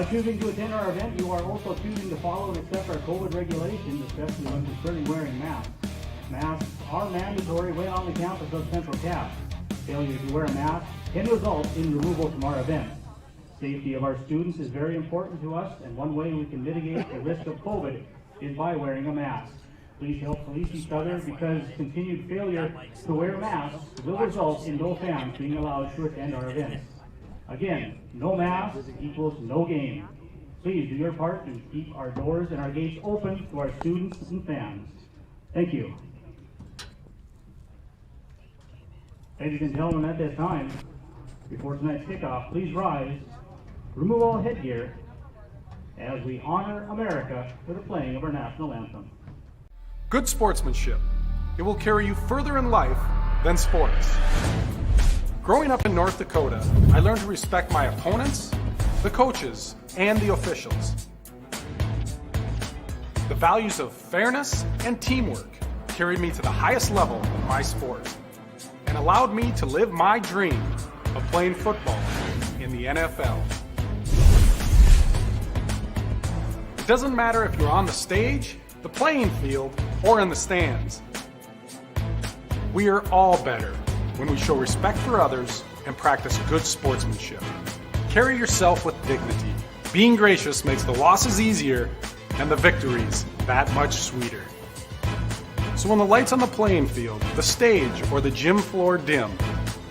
choosing to attend our event, you are also choosing to follow and accept our COVID regulations, especially when concerning wearing masks. Masks are mandatory when on the campus of Central Cass. Failure to wear a mask can result in removal from our event. Safety of our students is very important to us, and one way we can mitigate the risk of COVID is by wearing a mask. Please help police each other, because continued failure to wear masks will result in no fans being allowed to attend our events. Again, no mask equals no game. Please do your part and keep our doors and our gates open to our students and fans. Thank you. Ladies and gentlemen, at this time, before tonight's kickoff, please rise, remove all headgear, as we honor America with the playing of our national anthem. Good sportsmanship. It will carry you further in life than sports. Growing up in North Dakota, I learned to respect my opponents, the coaches, and the officials. The values of fairness and teamwork carried me to the highest level of my sport and allowed me to live my dream of playing football in the NFL. It doesn't matter if you're on the stage, the playing field, or in the stands. We are all better when we show respect for others and practice good sportsmanship. Carry yourself with dignity. Being gracious makes the losses easier and the victories that much sweeter. So when the lights on the playing field, the stage, or the gym floor dim,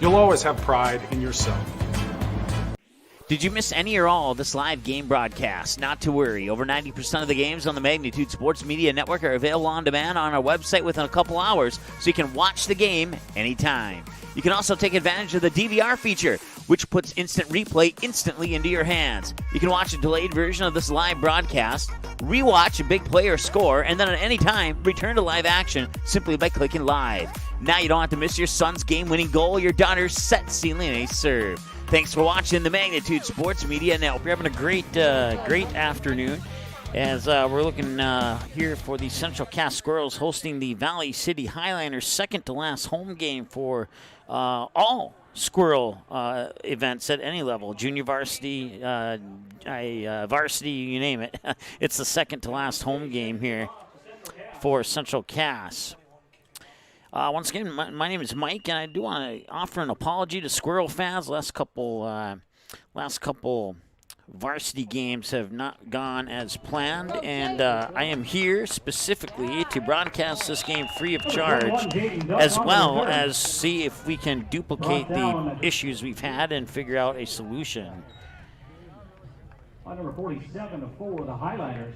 you'll always have pride in yourself. Did you miss any or all of this live game broadcast? Not to worry. Over 90% of the games on the Magnitude Sports Media Network are available on demand on our website within a couple hours, so you can watch the game anytime. You can also take advantage of the DVR feature, which puts instant replay instantly into your hands. You can watch a delayed version of this live broadcast, rewatch a big play or score, and then at any time, return to live action simply by clicking live. Now you don't have to miss your son's game-winning goal or your daughter's set-sealing ace serve. Thanks for watching the Magnitude Sports Media Network. We're having a great afternoon as we're looking here for the Central Cass Squirrels hosting the Valley City Highlanders' second-to-last home game for all Squirrel events at any level, junior varsity, varsity, you name it. It's the second-to-last home game here for Central Cass. Once again, my name is Mike, and I do want to offer an apology to Squirrel fans. Last couple varsity games have not gone as planned, and I am here specifically to broadcast this game free of charge, as well as see if we can duplicate the issues we've had and figure out a solution. Number 47 for the Highlanders.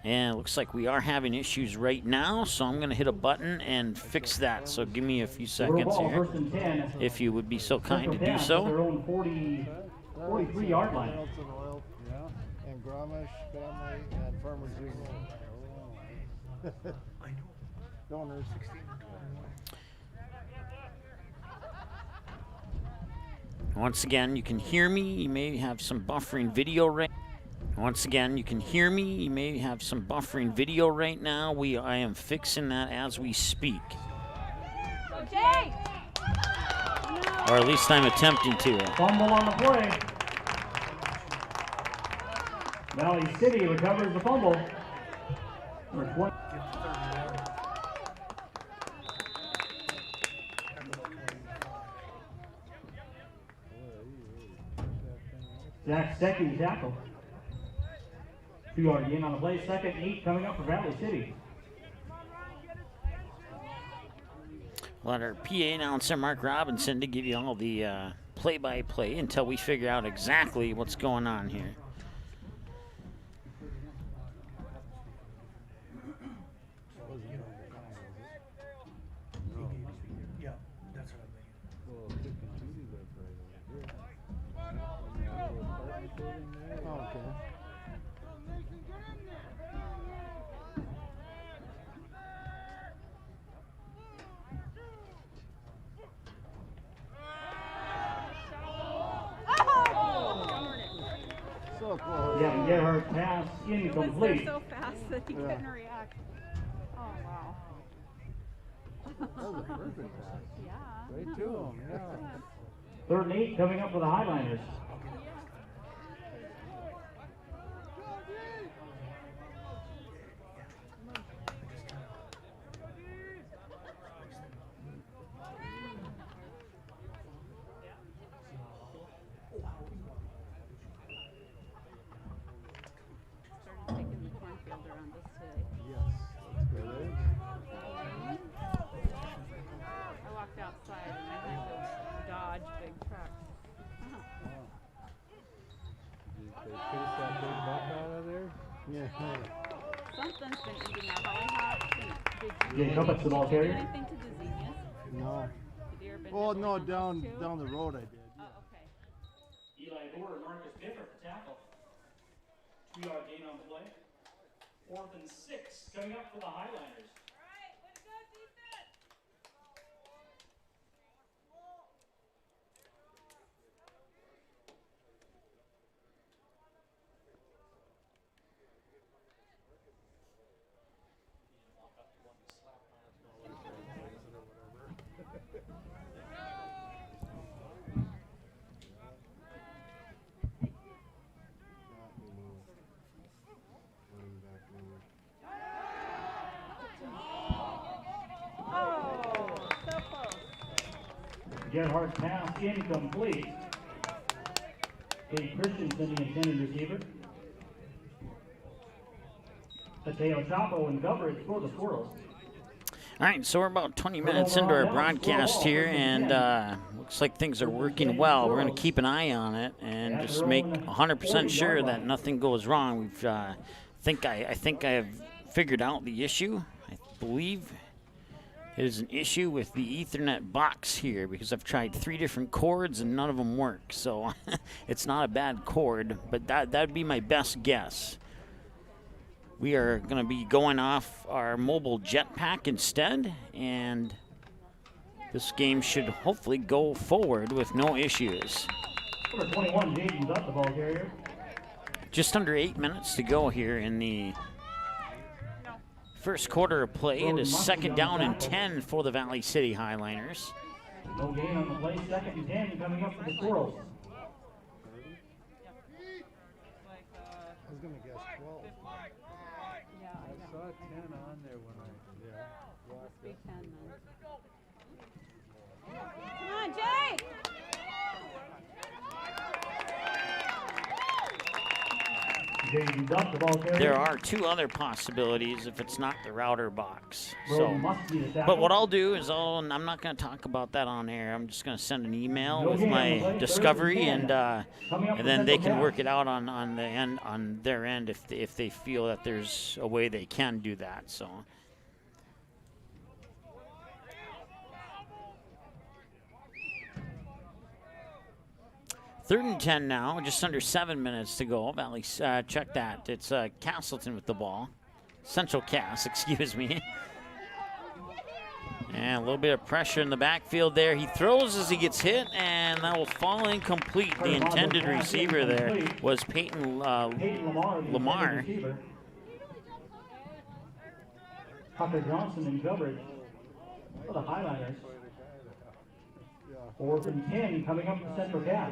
And it looks like we are having issues right now, so I'm going to hit a button and fix that. So give me a few seconds here, if you would be so kind to do so. Their own 43-yard line. And Gromish family and Farmers Union. Donors 16 to 21. Once again, you can hear me. You may have some buffering video right. Once again, you can hear me. You may have some buffering video right now. I am fixing that as we speak. Okay. Or at least I'm attempting to. Fumble on the play. Valley City recovers the fumble. Number 20. Zach Secchi tackle. 2-yard gain on the play. Second 8 coming up for Valley City. Let our PA announcer, Mark Robinson, to give you all the play-by-play until we figure out exactly what's going on here. Yeah, get her pass incomplete. So fast that he couldn't react. Oh, wow. That was a perfect pass. Yeah. Right to him, yeah. Third and 8 coming up for the Highlanders. Something's been eating our hollyhocks. Did Jay Cuppett's the ball you do carrier. anything to the zinnias? No. Have you ever been Oh, nibbling no, on those too? down the road I did. Oh, okay. Eli Boer and Marcus Bifford to tackle. 2-yard gain on the play. 4th and 6 coming up for the Highlanders. Oh, so close. Gerhardt's pass incomplete. Kate Christensen, the intended receiver. Mateo Chapo and coverage for the Squirrels. All right, so we're about 20 minutes into our broadcast here, and looks like things are working well. We're going to keep an eye on it and just make 100% sure that nothing goes wrong. We've I think I have figured out the issue. I believe it is an issue with the Ethernet box here because I've tried 3 different cords and none of them work. So it's not a bad cord, but that'd be my best guess. We are going to be going off our mobile jetpack instead, and this game should hopefully go forward with no issues. Number 21, Jaden's up the ball carrier. Just under 8 minutes to go here in the first quarter of play. It is 2nd down and 10 for the Valley City Highlanders. No gain on the play. 2nd and 10 coming up for the Squirrels. I was going to guess 12. Yeah, I know. Saw 10 on there when Must be 10 then. Come on, Jay! Jaden's up the ball carrier. There are 2 other possibilities if it's not the router box. Roden must be the tackle. But what I'll do is I'm not going to talk about that on air. I'm just going to send an email with my discovery, and then they can work it out on the end, on their end, if they feel that there's a way they can do that. So. Third and 10 now, just under 7 minutes to go. Valley, check that. It's Casselton with the ball. Central Cass, excuse me. And a little bit of pressure in the backfield there. He throws as he gets hit, and that will fall incomplete. The intended receiver there was Peyton Lamar. Tucker Johnson in coverage for the Highlanders. 4th and 10 coming up for Central Cass.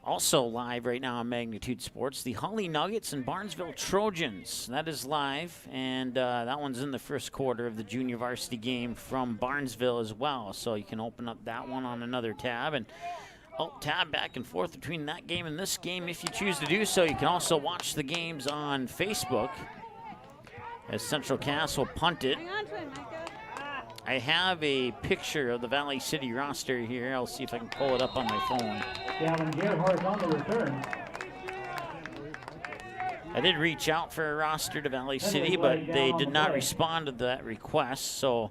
Also live right now on Magnitude Sports, the Holly Nuggets and Barnesville Trojans. That is live, and that one's in the first quarter of the junior varsity game from Barnesville as well. So you can open up that one on another tab and alt-tab back and forth between that game and this game if you choose to do so. You can also watch the games on Facebook as Central Cass will punt it. Hang on to him, Micah. I have a picture of the Valley City roster here. I'll see if I can pull it up on my phone. Gavin Gerhardt on the return. I did reach out for a roster to Valley City, but they did not respond to that request, so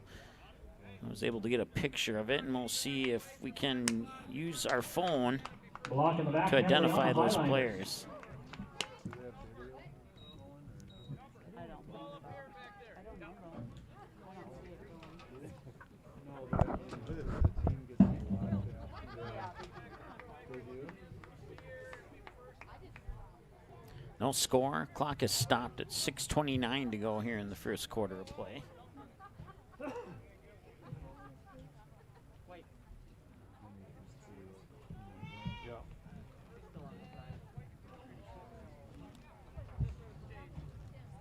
I was able to get a picture of it, and we'll see if we can use our phone to identify those players. No score. Clock is stopped at 6:29 to go here in the first quarter of play.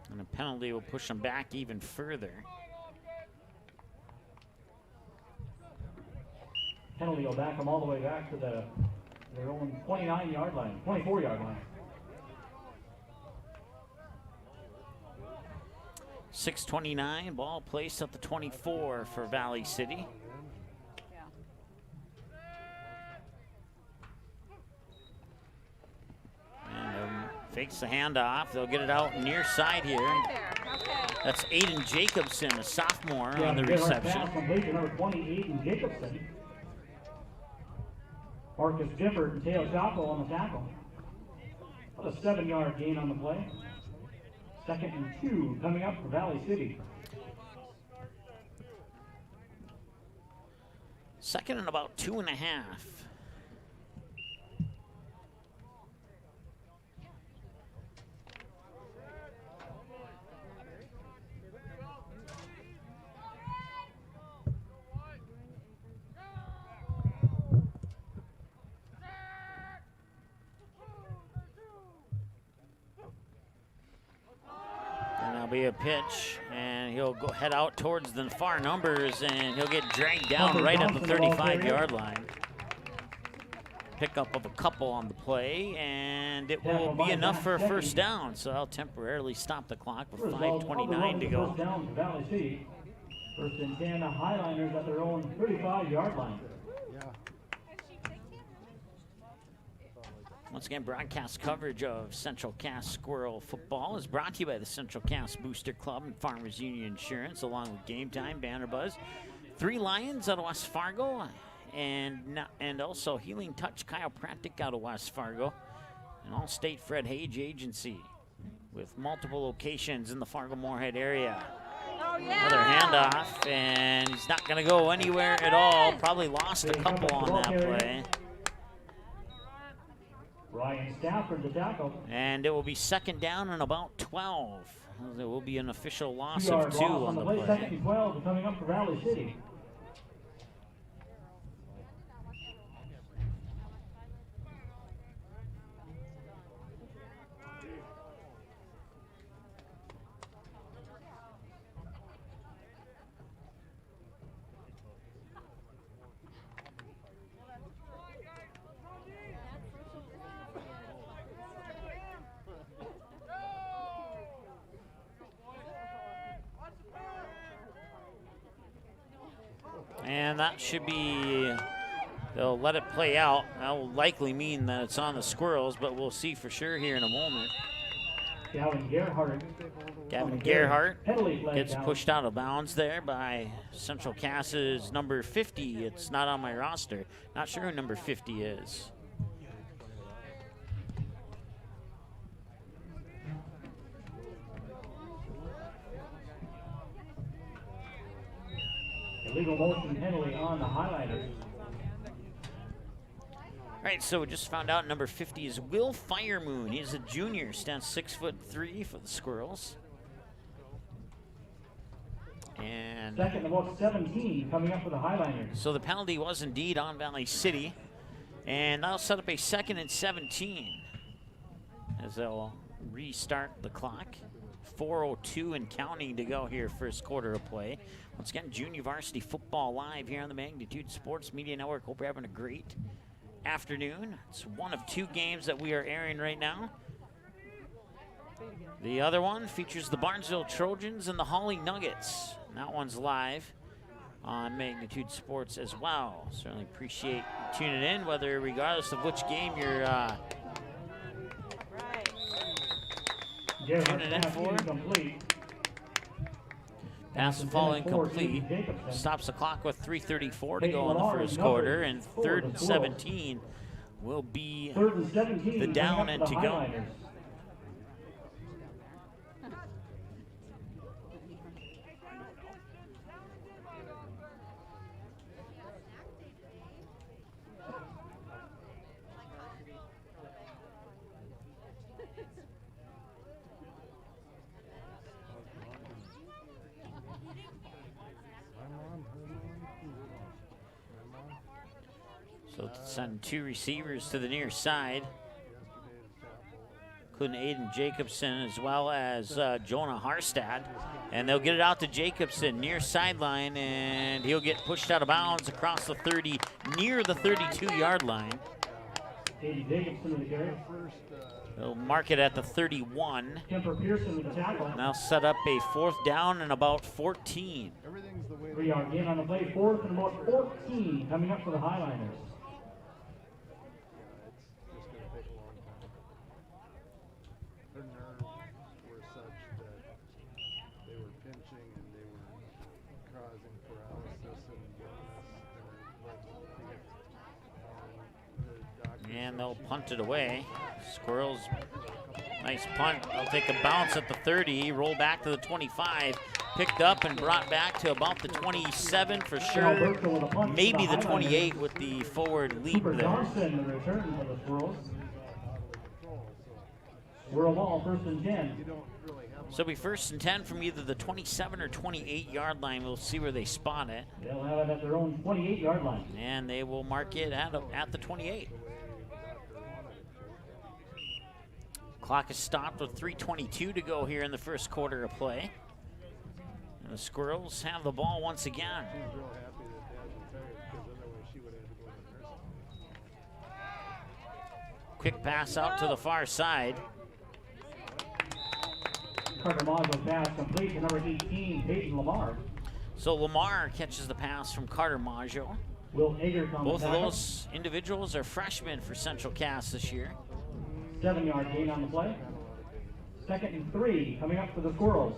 And a penalty will push them back even further. Penalty will back them all the way back to their own 29-yard line, 24-yard line. 6:29, ball placed at the 24 for Valley City. Yeah. And a Fakes the handoff. They'll get it out near side here. There. Okay. That's Aiden Jacobson, a sophomore, Yeah, on the good hard reception. pass complete to number 28 in Jacobson. Marcus Gifford and Teo Chaco on the tackle. About a 7-yard gain on the play. 2nd and 2 coming up for Valley City. 2nd and about 2.5. Be a pitch, and he'll go head out towards the far numbers, and he'll get dragged down right at the 35-yard line. Pickup of a couple on the play, and it will be enough for a first down. So I'll temporarily stop the clock with 5:29 to go. First down to Valley City. First and 10, the Highliners at their own 35-yard line. Once again, broadcast coverage of Central Cass Squirrel football is brought to you by the Central Cass Booster Club and Farmers Union Insurance, along with Game Time, Banner Buzz, 3 Lions out of West Fargo, and also Healing Touch Chiropractic out of West Fargo, and All-State Fred Hage Agency, with multiple locations in the Fargo-Moorhead area. Oh, yeah. Another handoff, and he's not going to go anywhere at all. Probably lost a couple on that play. Ryan Stafford to tackle. And it will be 2nd down and about 12. There will be an official loss 2-yard of 2 loss on the play. play. 2nd and 12 coming up for Valley City. And that should be, they'll let it play out. That will likely mean that it's on the Squirrels, but we'll see for sure here in a moment. Gavin Gerhardt. Gavin Gerhardt Penalty flag gets down. pushed out of bounds there by Central Cass's number 50. It's not on my roster. Not sure who number 50 is. Illegal motion penalty on the Highlighters. All right, so we just found out number 50 is Will Firemoon. He's a junior, stands 6'3" for the Squirrels. And 2nd and about 17 coming up for the Highliners. so the penalty was indeed on Valley City. And that'll set up a 2nd and 17 as they'll restart the clock. 4:02 and counting to go here, first quarter of play. Once again, junior varsity football live here on the Magnitude Sports Media Network. Hope you're having a great afternoon. It's one of 2 games that we are airing right now. The other one features the Barnesville Trojans and the Holly Nuggets. And that one's live on Magnitude Sports as well. Certainly appreciate you tuning in, whether regardless of which game you're tuning in for. Pass falling complete. Stops the clock with 3:34 to go in the first quarter, and 3rd and 17 will be the down and to go. So send 2 receivers to the near side, including Aiden Jacobson as well as Jonah Harstad. And they'll get it out to Jacobson near sideline, and he'll get pushed out of bounds across the 30, near the 32-yard line. They'll mark it at the 31. Now set up a 4th down and about 14. 3-yard gain on the play, 4th and about 14 coming up for the Highliners. And they'll punt it away. Squirrels, nice punt. They'll take a bounce at the 30, roll back to the 25, picked up and brought back to about the 27 for sure. Maybe the 28 with the forward leap there. Johnson, the return for the Squirrels. Squirrel ball, 1st and 10. So it'll be 1st and 10 from either the 27 or 28 yard line. We'll see where they spot it. They'll have it at their own 28 yard line. And they will mark it at the 28. Clock is stopped with 3:22 to go here in the first quarter of play. And the Squirrels have the ball once again. Quick pass out to the far side. Carter Maggio pass complete to number 18, Peyton Lamar. So Lamar catches the pass from Carter Maggio. Will Eggers on Both the of tackle. those individuals are freshmen for Central Cass this year. 7-yard gain on the play. 2nd and 3 coming up for the Squirrels.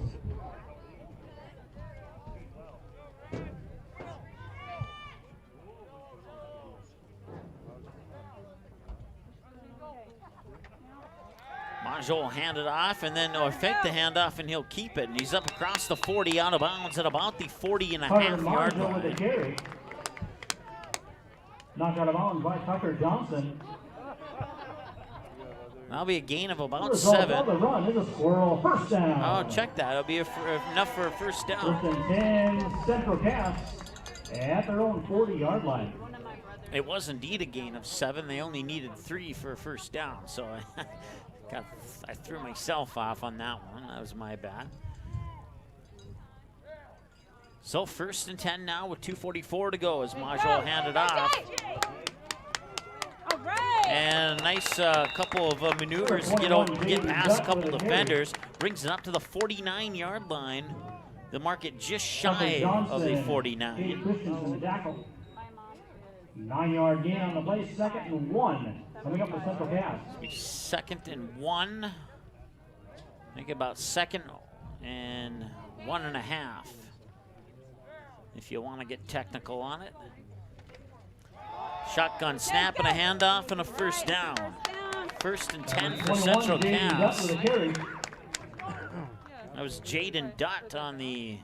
Maggio will hand it off and then or fake the handoff and he'll keep it. And he's up across the 40 out of bounds at about the 40.5 yard Maggio with the line. carry. Knocked out of bounds by Tucker Johnson. That'll be a gain of about Result 7. of the run is a Squirrel 1st down. Oh, check that. It'll be enough for a 1st down. 1st and 10, Central Cass at their own 40-yard line. It was indeed a gain of 7. They only needed 3 for a 1st down. So I threw myself off on that one. That was my bad. So 1st and 10 now with 2:44 to go as Maggio handed off. And a nice couple of maneuvers to get past a couple defenders. Brings it up to the 49-yard line. The market just shy of the 49. 9-yard gain on the play, 2nd and 1. Coming up for Central Cass. 2nd and 1. I think about 2nd and 1.5. If you want to get technical on it. Shotgun snap and a handoff and a 1st down. 1st and 10 for Central Cass. That was Jaden Dutt on the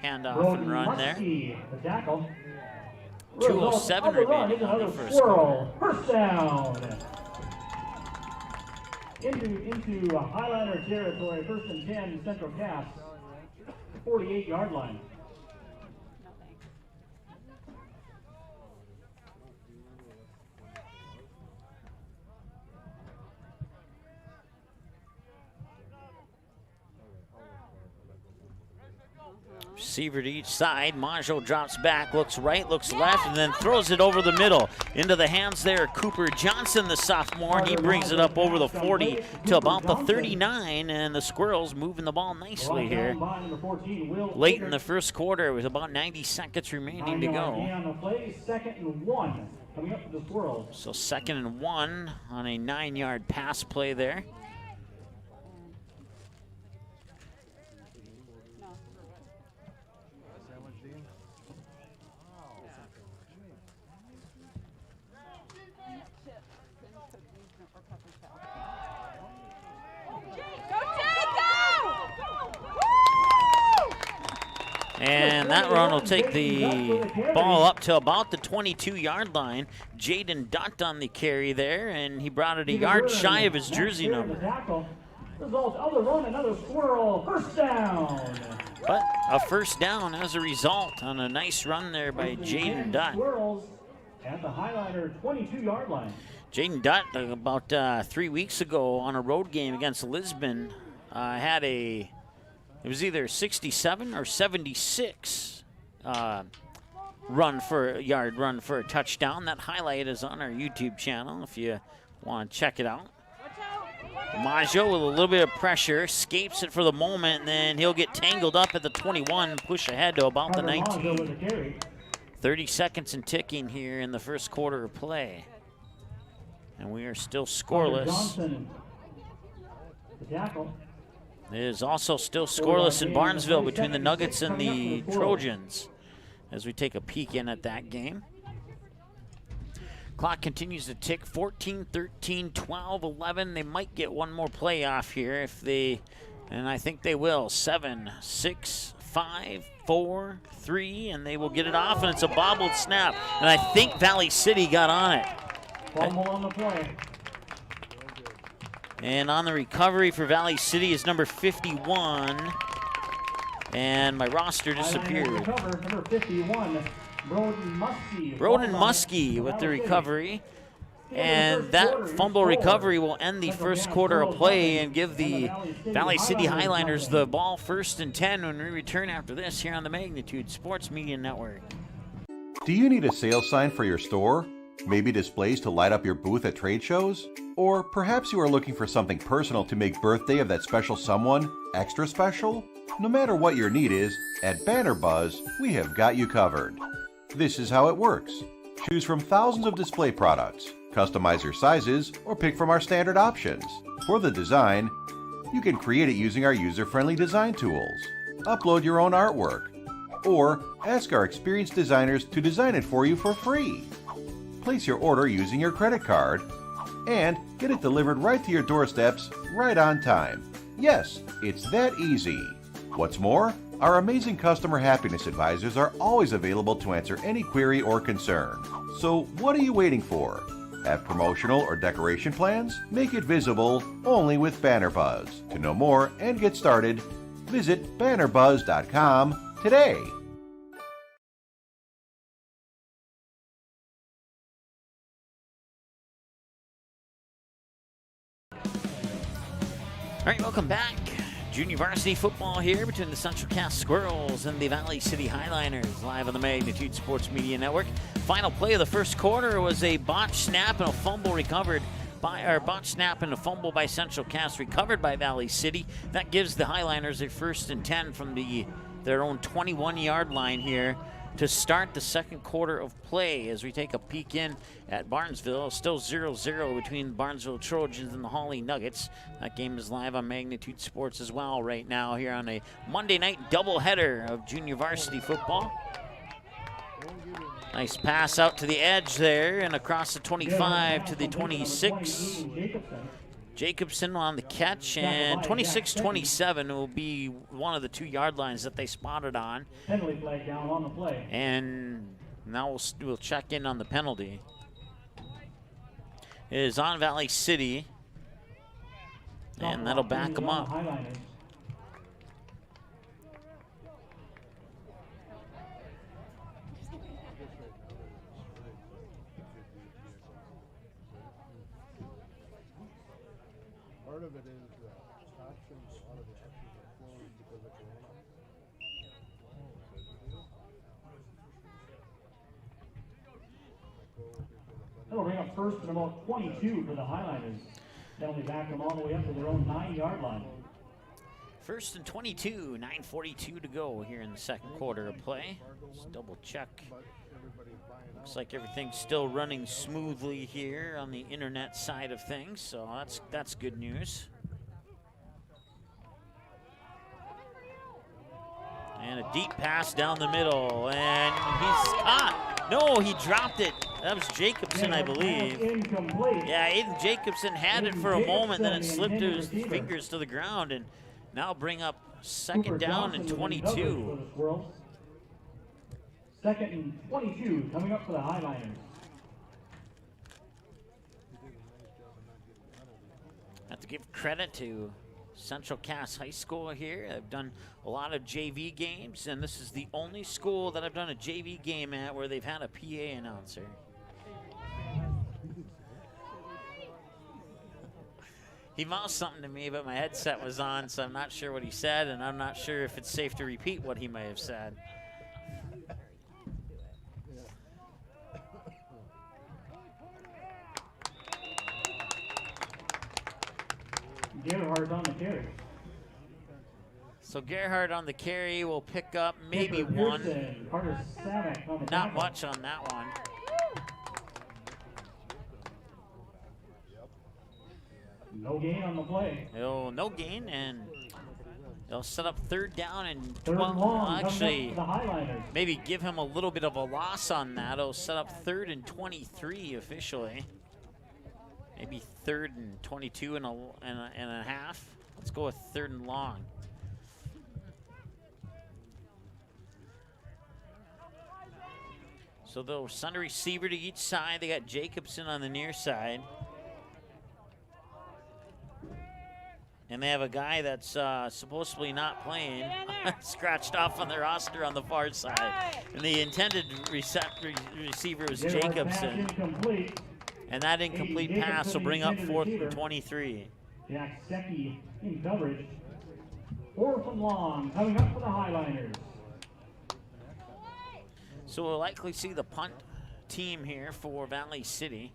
handoff and run there. 2:07 remaining on the first quarter. 1st down. Into Highliner territory, 1st and 10, Central Cass. 48-yard line. Receiver to each side. Maggio drops back, looks right, looks left, and then throws it over the middle. Into the hands there, Cooper Johnson, the sophomore, and he brings it up over the 40 to about the 39, and the Squirrels moving the ball nicely here. Late in the first quarter, with about 90 seconds remaining to go. 2nd and 1 coming up for the Squirrels. So 2nd and 1 on a 9-yard pass play there. And that run will take the ball up to about the 22-yard line. Jaden Dutt on the carry there, and he brought it a yard shy of his jersey number. Result of the run, another Squirrel, 1st down. But a 1st down as a result on a nice run there by Jaden Dutt. Squirrels at the Highliner 22-yard line. Jaden Dutt, about 3 weeks ago on a road game against Lisbon, had it was either 67 or 76 run for a touchdown. That highlight is on our YouTube channel if you want to check it out. Maggio with a little bit of pressure, escapes it for the moment, and then he'll get tangled up at the 21 and push ahead to about the 19. 30 seconds and ticking here in the first quarter of play. And we are still scoreless. It is also still scoreless in Barnesville between the Nuggets and the Trojans as we take a peek in at that game. Clock continues to tick. 14, 13, 12, 11. They might get one more play off here if they, and I think they will. 7, 6, 5, 4, 3, and they will get it off, and it's a bobbled snap. And I think Valley City got on it. Fumble on the play. And on the recovery for Valley City is number 51. And my roster disappeared. Recover, number 51, Broden Muskie. Broden Muskie with the recovery. And that fumble recovery will end the first quarter of play and give the Valley City Highliners the ball 1st and 10 when we return after this here on the Magnitude Sports Media Network. Do you need a sales sign for your store? Maybe displays to light up your booth at trade shows? Or perhaps you are looking for something personal to make birthday of that special someone extra special? No matter what your need is, at Banner Buzz, we have got you covered. This is how it works. Choose from thousands of display products, customize your sizes, or pick from our standard options. For the design, you can create it using our user-friendly design tools, upload your own artwork, or ask our experienced designers to design it for you for free. Place your order using your credit card, and get it delivered right to your doorsteps right on time. Yes, it's that easy. What's more, our amazing customer happiness advisors are always available to answer any query or concern. So what are you waiting for? Have promotional or decoration plans? Make it visible only with Banner Buzz. To know more and get started, visit bannerbuzz.com today. All right, welcome back. Junior varsity football here between the Central Cass Squirrels and the Valley City Highliners, live on the Magnitude Sports Media Network. Final play of the first quarter was a botch snap and a fumble recovered by, or botch snap and a fumble by Central Cass recovered by Valley City. That gives the Highliners a 1st and 10 from their own 21-yard line here to start the second quarter of play as we take a peek in at Barnesville. Still 0-0 between Barnesville Trojans and the Hawley Nuggets. That game is live on Magnitude Sports as well right now here on a Monday night doubleheader of junior varsity football. Nice pass out to the edge there and across the 25 to the 26. Jacobson on the catch, and 26-27 will be one of the 2-yard lines that they spotted on. Penalty flag down on the play. And now we'll check in on the penalty. It is on Valley City, and that'll back them up. Part of it is actions, a lot of the actions are closed because of Corona. That'll bring up 1st and about 22 for the Highliners. Penalty back them all the way up to their own 9-yard line. 1st and 22, 9:42 to go here in the second quarter of play. Just double check. Looks like everything's still running smoothly here on the internet side of things, so that's good news. And a deep pass down the middle, and he's caught. No, he dropped it. That was Jacobson, I believe. Incomplete. Yeah, Aiden Jacobson had it for a moment, then it slipped to his fingers to the ground, and now bring up second down and 22. 2nd and 22 coming up for the Highliners. I have to give credit to Central Cass High School here. I've done a lot of JV games, and this is the only school that I've done a JV game at where they've had a PA announcer. He mouthed something to me, but my headset was on, so I'm not sure what he said, and I'm not sure if it's safe to repeat what he may have said. Gerhard on the carry. So Gerhard on the carry will pick up maybe one. Carter Samek on the Not tackle. much on that one. No gain on the play. Oh, no gain, and They'll set up 3rd down and Third 12. and long, Well, coming up actually, for the Highliners. maybe give him a little bit of a loss on that. It'll set up 3rd and 23 officially. Maybe 3rd and 22 and a half. Let's go with 3rd and long. So they'll send a receiver to each side. They got Jacobson on the near side. And they have a guy that's supposedly not playing, scratched off on the roster on the far side. And the intended receiver was Jacobson. Incomplete. And that incomplete pass will bring up 4th and 23. Jack Secchi in coverage. 4th and long, coming up for the Highliners. So we'll likely see the punt team here for Valley City.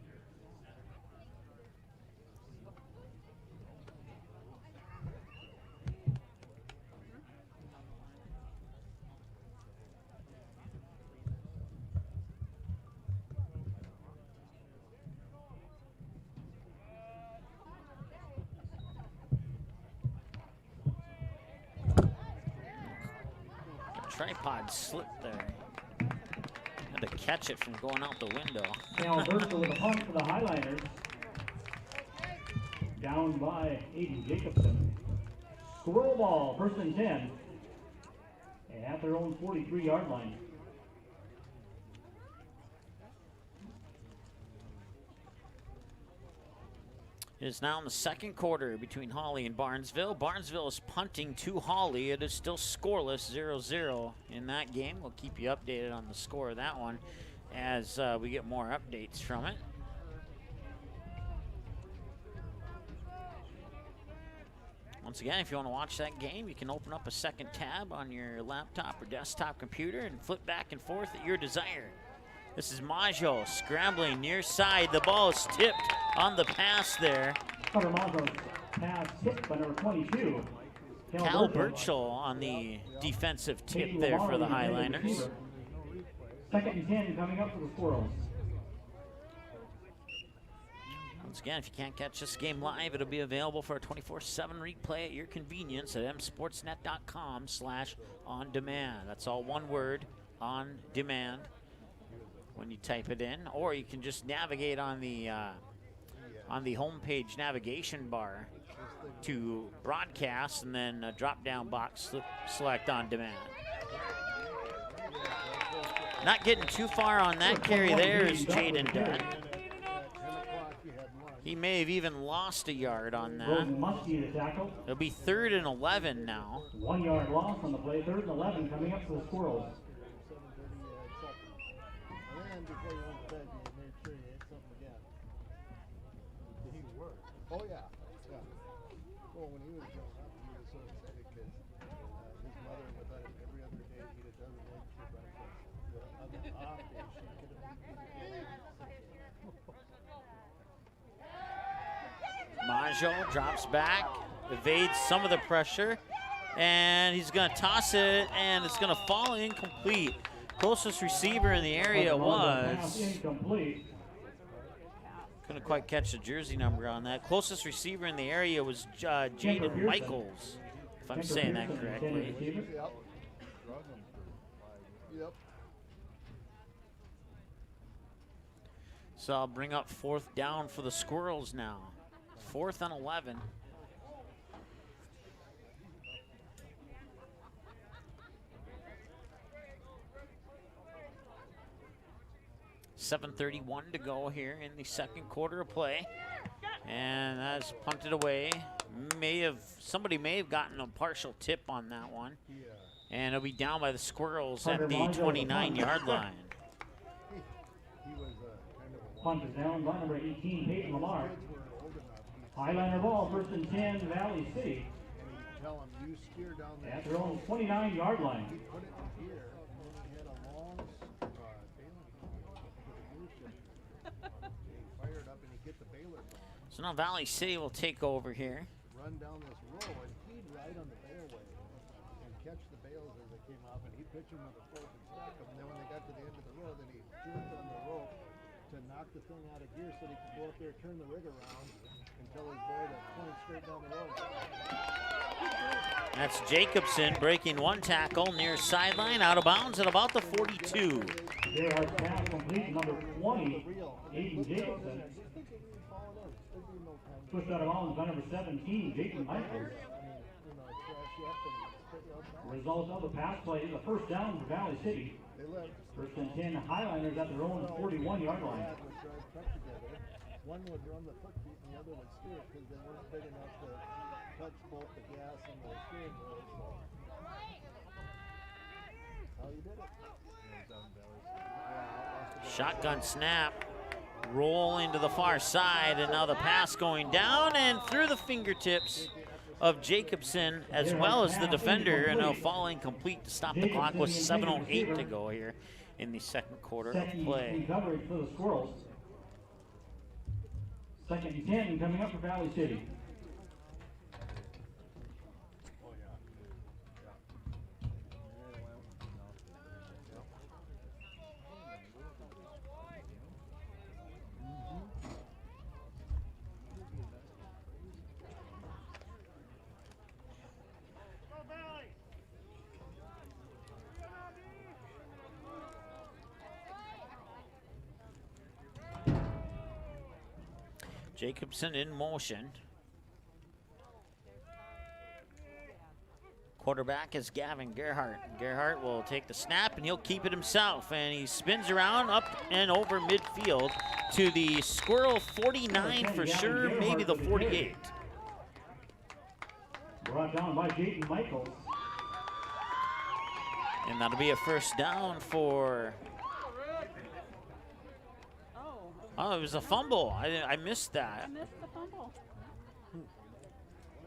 Tripod slipped there. Had to catch it from going out the window. Cal Burke with a punt for the Highliners. Down by Aiden Jacobson. Squirrel ball, 1st and 10. At their own 43-yard line. It is now in the 2nd quarter between Hawley and Barnesville. Barnesville is punting to Hawley. It is still scoreless, 0-0 in that game. We'll keep you updated on the score of that one as we get more updates from it. Once again, if you want to watch that game, you can open up a 2nd tab on your laptop or desktop computer and flip back and forth at your desire. This is Maggio scrambling near side. The ball is tipped on the pass there. Cutter Maggio's pass tipped by number 22. Cal Burchell on the defensive tip there for the Highliners. 2nd and 10 coming up for the Squirrels. Once again, if you can't catch this game live, it'll be available for a 24/7 replay at your convenience at msportsnet.com/on-demand. That's all one word, on demand, when you type it in, or you can just navigate on the homepage navigation bar to broadcast, and then a drop-down box select on demand. Not getting too far on that carry there is Jaden Dunn. He may have even lost a yard on that. It'll be 3rd and 11 now. 1 yard loss on the play, 3rd and 11 coming up for the Squirrels. And before you went to bed, you made sure you ate something again. Did he work? Oh, yeah. Well, when he was growing up, he was so excited because his mother would let him every other day eat a dozen eggs for breakfast. On the off day, she could have eaten Maggio drops back, evades some of the pressure, and he's going to toss it, and it's going to fall incomplete. Closest receiver in the area was... Couldn't quite catch the jersey number on that. Closest receiver in the area was Jaden Michaels, if I'm saying that correctly. Yep. So I'll bring up 4th down for the Squirrels now. 4th and 11. .7:31 to go here in the 2nd quarter of play. And that's punted away. Somebody may have gotten a partial tip on that one. And it'll be down by the Squirrels at the 29-yard line. Punt is down by number 18, Peyton Lamar. Highliner ball, 1st and 10, Valley City. Tell him you steer down there. At their own 29-yard line. Put it in here, and then he had a long fire it up and he get the baler going. So now Valley City will take over here. Run down this row, and he'd ride on the bailway and catch the bales as they came off, and he'd pitch them with a fork and stack them. And then when they got to the end of the row, then he jerked on the rope to knock the thing out of gear so that he could go up there, turn the rig around, and tell his boy to point straight down the road. That's Jacobson breaking one tackle near sideline, out of bounds at about the 42. Gerhardt's pass complete to number 20, Aiden Jacobson. Pushed out of bounds by number 17, Jason Michaels. Result of the pass play is a first down for Valley City. First and 10 Highlanders at their own 41-yard line. One would run the foot feet and the other would steer it because they weren't big enough to touch both the gas and the steering wheel. So how you did it? Shotgun snap, roll into the far side, and now the pass going down and through the fingertips of Jacobson as well as the defender, and now falling complete to stop the clock with 7:08 to go here in the second quarter of play. Coverage for the Squirrels. Second and 10 coming up for Valley City. Jacobson in motion. Quarterback is Gavin Gerhardt. Gerhardt will take the snap and he'll keep it himself. And he spins around up and over midfield to the Squirrel 49 for sure, maybe the 48. Brought down by Jason Michaels. And that'll be a first down for... Oh, it was a fumble. I missed that. I missed the fumble.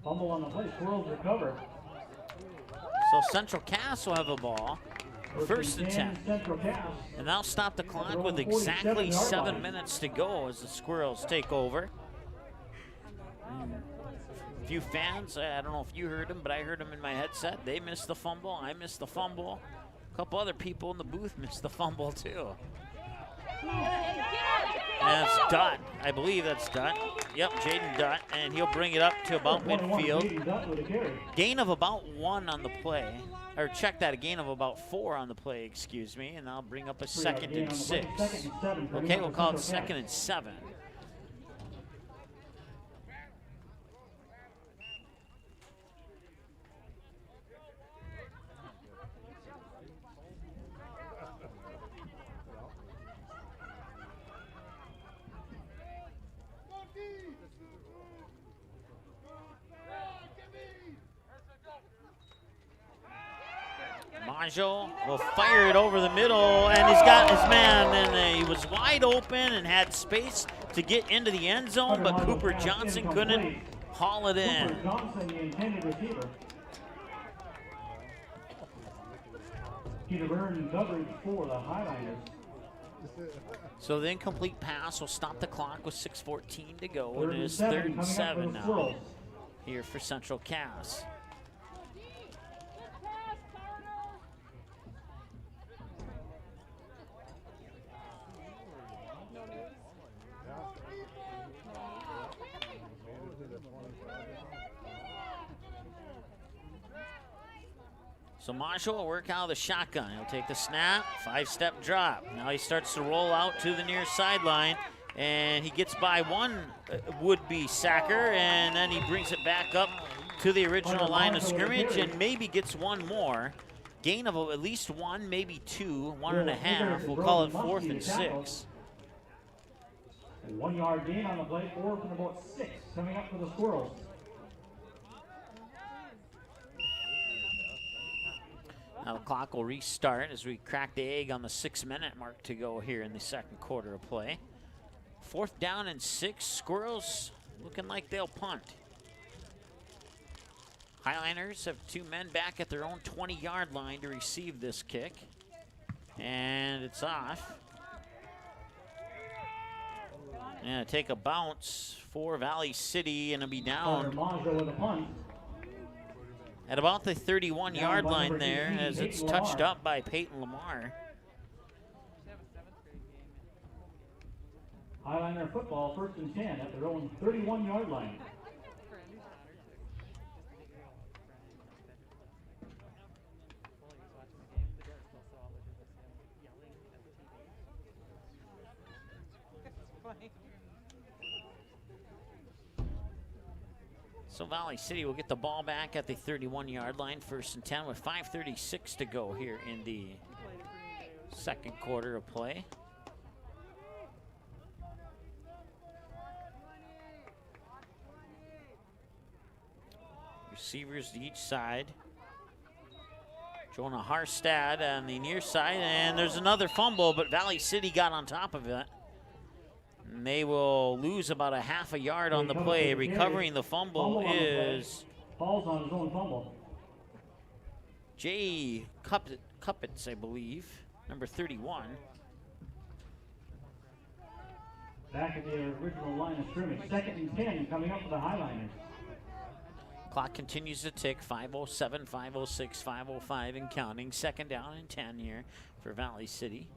Fumble on the play. Squirrels recover. So Central Cass will have a ball. First and 10. Central Cass. And that'll stop the clock with exactly 7 minutes to go as the Squirrels take over. A few fans, I don't know if you heard them, but I heard them in my headset. They missed the fumble. I missed the fumble. A couple other people in the booth missed the fumble too. And it's Dutt. I believe that's Dutt. Yep, Jaden Dutt, and he'll bring it up to about midfield. Gain of about 1 on the play. Or check that, a gain of about 4 on the play, excuse me, and I'll bring up a second and 6. Okay, we'll call it second and 7. Majo will fire it over the middle, and he's got his man, and he was wide open and had space to get into the end zone, but Cooper Johnson couldn't haul it in. Cooper Johnson, the intended receiver. Peter Byrne coverage for the Highlanders. So the incomplete pass will stop the clock with 6:14 to go, and it is 3rd and 7 now here for Central Cass. So Marshall will work out of the shotgun. He'll take the snap, 5-step drop. Now he starts to roll out to the near sideline, and he gets by one would-be sacker, and then he brings it back up to the original line of scrimmage and maybe gets one more. Gain of at least 1, maybe 2, 1.5. We'll call it 4th and 6. 1 yard gain on the play, 4th and about 6 coming up for the Squirrels. Now the clock will restart as we crack the egg on the 6-minute mark to go here in the second quarter of play. 4th down and 6. Squirrels looking like they'll punt. Highlanders have 2 men back at their own 20-yard line to receive this kick. And it's off. And take a bounce for Valley City, and it'll be down at about the 31-yard line there as it's touched up by Peyton Lamar. Highlander football, 1st and 10 at their own 31-yard line. So Valley City will get the ball back at the 31-yard line, 1st and 10 with 5:36 to go here in the second quarter of play. Receivers to each side. Jonah Harstad on the near side, and there's another fumble, but Valley City got on top of it. And they will lose about a half a yard on the play. Recovering the fumble is falls on his own fumble. Jay Cuppets, I believe, number 31. Back at the original line of scrimmage. 2nd and 10 coming up for the Highliners. Clock continues to tick. 5:07, 5:06, 5:05 and counting. 2nd down and 10 here for Valley City.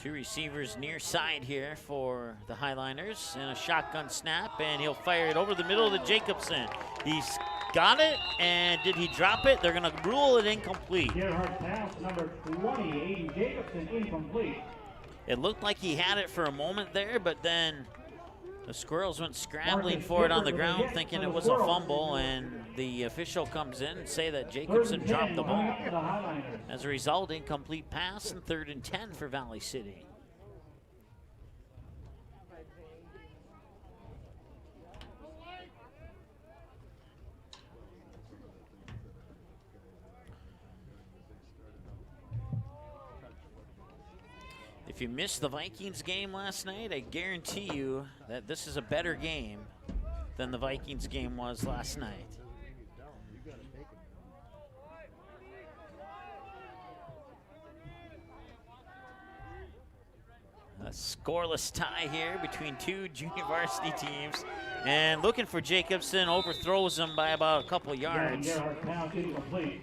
Two receivers near side here for the Highliners, and a shotgun snap, and he'll fire it over the middle to Jacobson. He's got it, and did he drop it? They're going to rule it incomplete. Gerhard pass, number 20, Aiden Jacobson, incomplete. It looked like he had it for a moment there, but then the Squirrels went scrambling for it on the ground, thinking it was a fumble, and the official comes in and say that Jacobson dropped the ball. As a result, incomplete pass, and 3rd and 10 for Valley City. If you missed the Vikings game last night, I guarantee you that this is a better game than the Vikings game was last night. A scoreless tie here between two junior varsity teams. And looking for Jacobson, overthrows him by about a couple yards.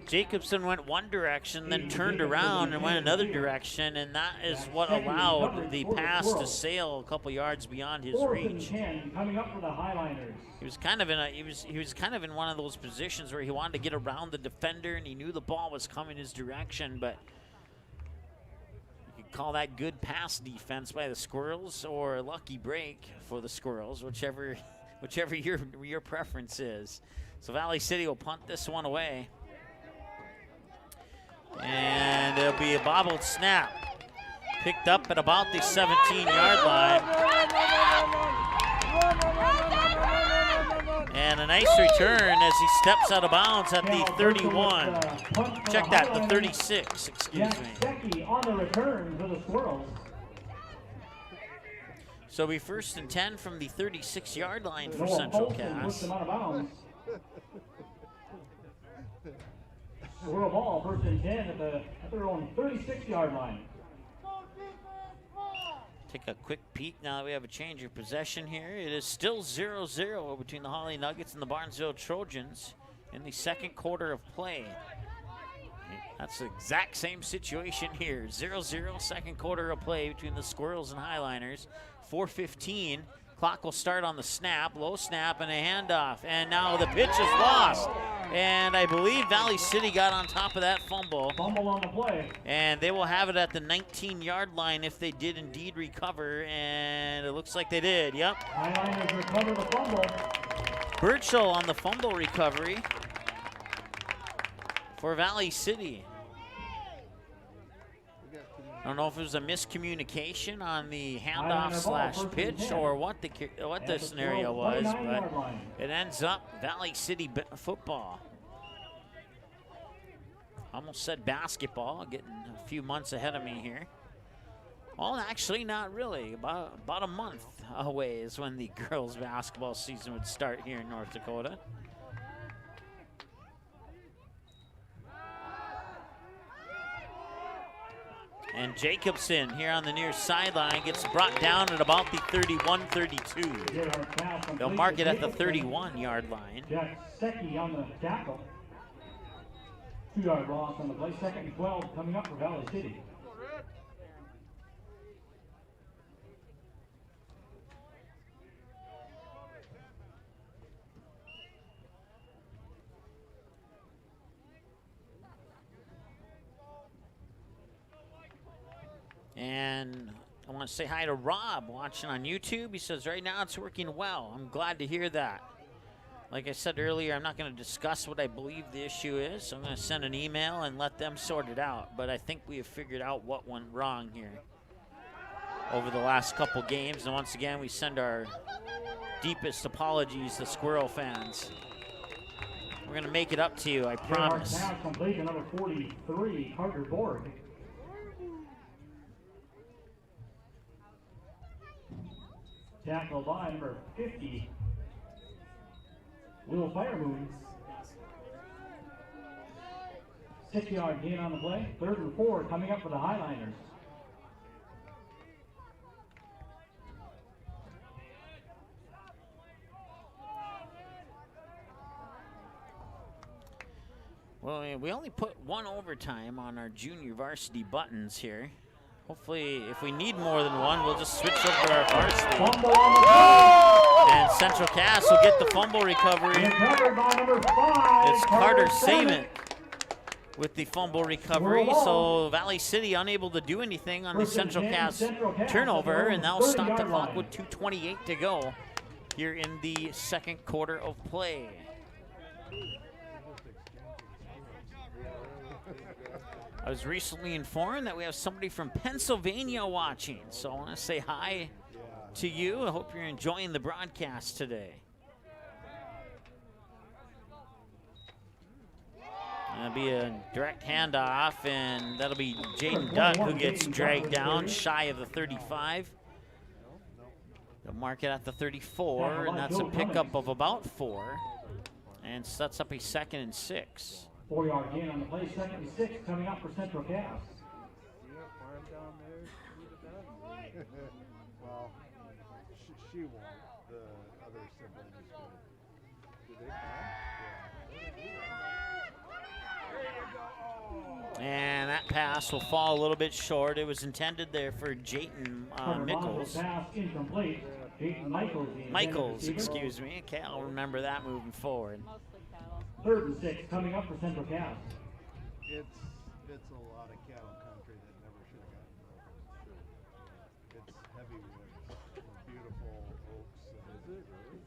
Jacobson went one direction, then turned around and went another direction, and that is what allowed the pass to sail a couple yards beyond his reach. Coming up for the Highliners. He was kind of in one of those positions where he wanted to get around the defender, and he knew the ball was coming his direction, but call that good pass defense by the Squirrels or a lucky break for the Squirrels, whichever your preference is. So Valley City will punt this one away. And it'll be a bobbled snap. Picked up at about the 17-yard line. And a nice return as he steps out of bounds at the 31. Check that, the 36, excuse me. On the return for the Squirrels. So we 1st and 10 from the 36-yard line for Central Cass. Squirrel ball, 1st and 10 at their own 36-yard line. Take a quick peek now that we have a change of possession here. It is still 0-0 between the Holly Nuggets and the Barnesville Trojans in the second quarter of play. That's the exact same situation here. 0-0 second quarter of play between the Squirrels and Highliners. 4:15. Clock will start on the snap. Low snap and a handoff. And now the pitch is lost. And I believe Valley City got on top of that fumble. Fumble on the play. And they will have it at the 19-yard line if they did indeed recover. And it looks like they did. Yep. Highliners recover the fumble. Birchall on the fumble recovery for Valley City. I don't know if it was a miscommunication on the handoff slash pitch or what the scenario was, but it ends up Valley City football. Almost said basketball, getting a few months ahead of me here. Well, actually not really. About a month away is when the girls basketball season would start here in North Dakota. And Jacobson here on the near sideline gets brought down at about the 31-32. They'll mark it at the 31-yard line. Jack Secchi on the tackle. 2-yard loss on the play. 2nd and 12 coming up for Valley City. want to say hi to Rob watching on YouTube. He says, right now it's working well. I'm glad to hear that. Like I said earlier, I'm not going to discuss what I believe the issue is. So I'm going to send an email and let them sort it out. But I think we have figured out what went wrong here over the last couple games. And once again, we send our deepest apologies to Squirrel fans. We're going to make it up to you, I promise. Pass complete to number 43, Carter Borg. Tackle by number 50, Will Firemoon. 6-yard gain on the play. 3rd and 4 coming up for the Highliners. Well, we only put one overtime on our junior varsity buttons here. Hopefully, if we need more than one, we'll just switch over to our varsity. And Central Cass will get the fumble recovery. It's Carter Saban with the fumble recovery. So Valley City unable to do anything on the Central Cass turnover, and they'll stop the clock with 2:28 to go here in the second quarter of play. I was recently informed that we have somebody from Pennsylvania watching, so I want to say hi to you. I hope you're enjoying the broadcast today. That'll be a direct handoff, and that'll be Jaden Duck who gets dragged down shy of the 35. They'll mark it at the 34, and that's a pickup of about 4, and sets up a 2nd and 6. 4-yard gain on the play, 2nd and 6 coming up for Central Cass. Well, she won't. The other siblings do. Do they farm? And that pass will fall a little bit short. It was intended there for Jayton Michaels. Pass incomplete. Jayton Michaels, excuse me. Okay, I'll remember that moving forward. 3rd and 6 coming up for Central Cass. It's a lot of cattle country that never should have gotten broken. It's heavy woods, beautiful oaks. And,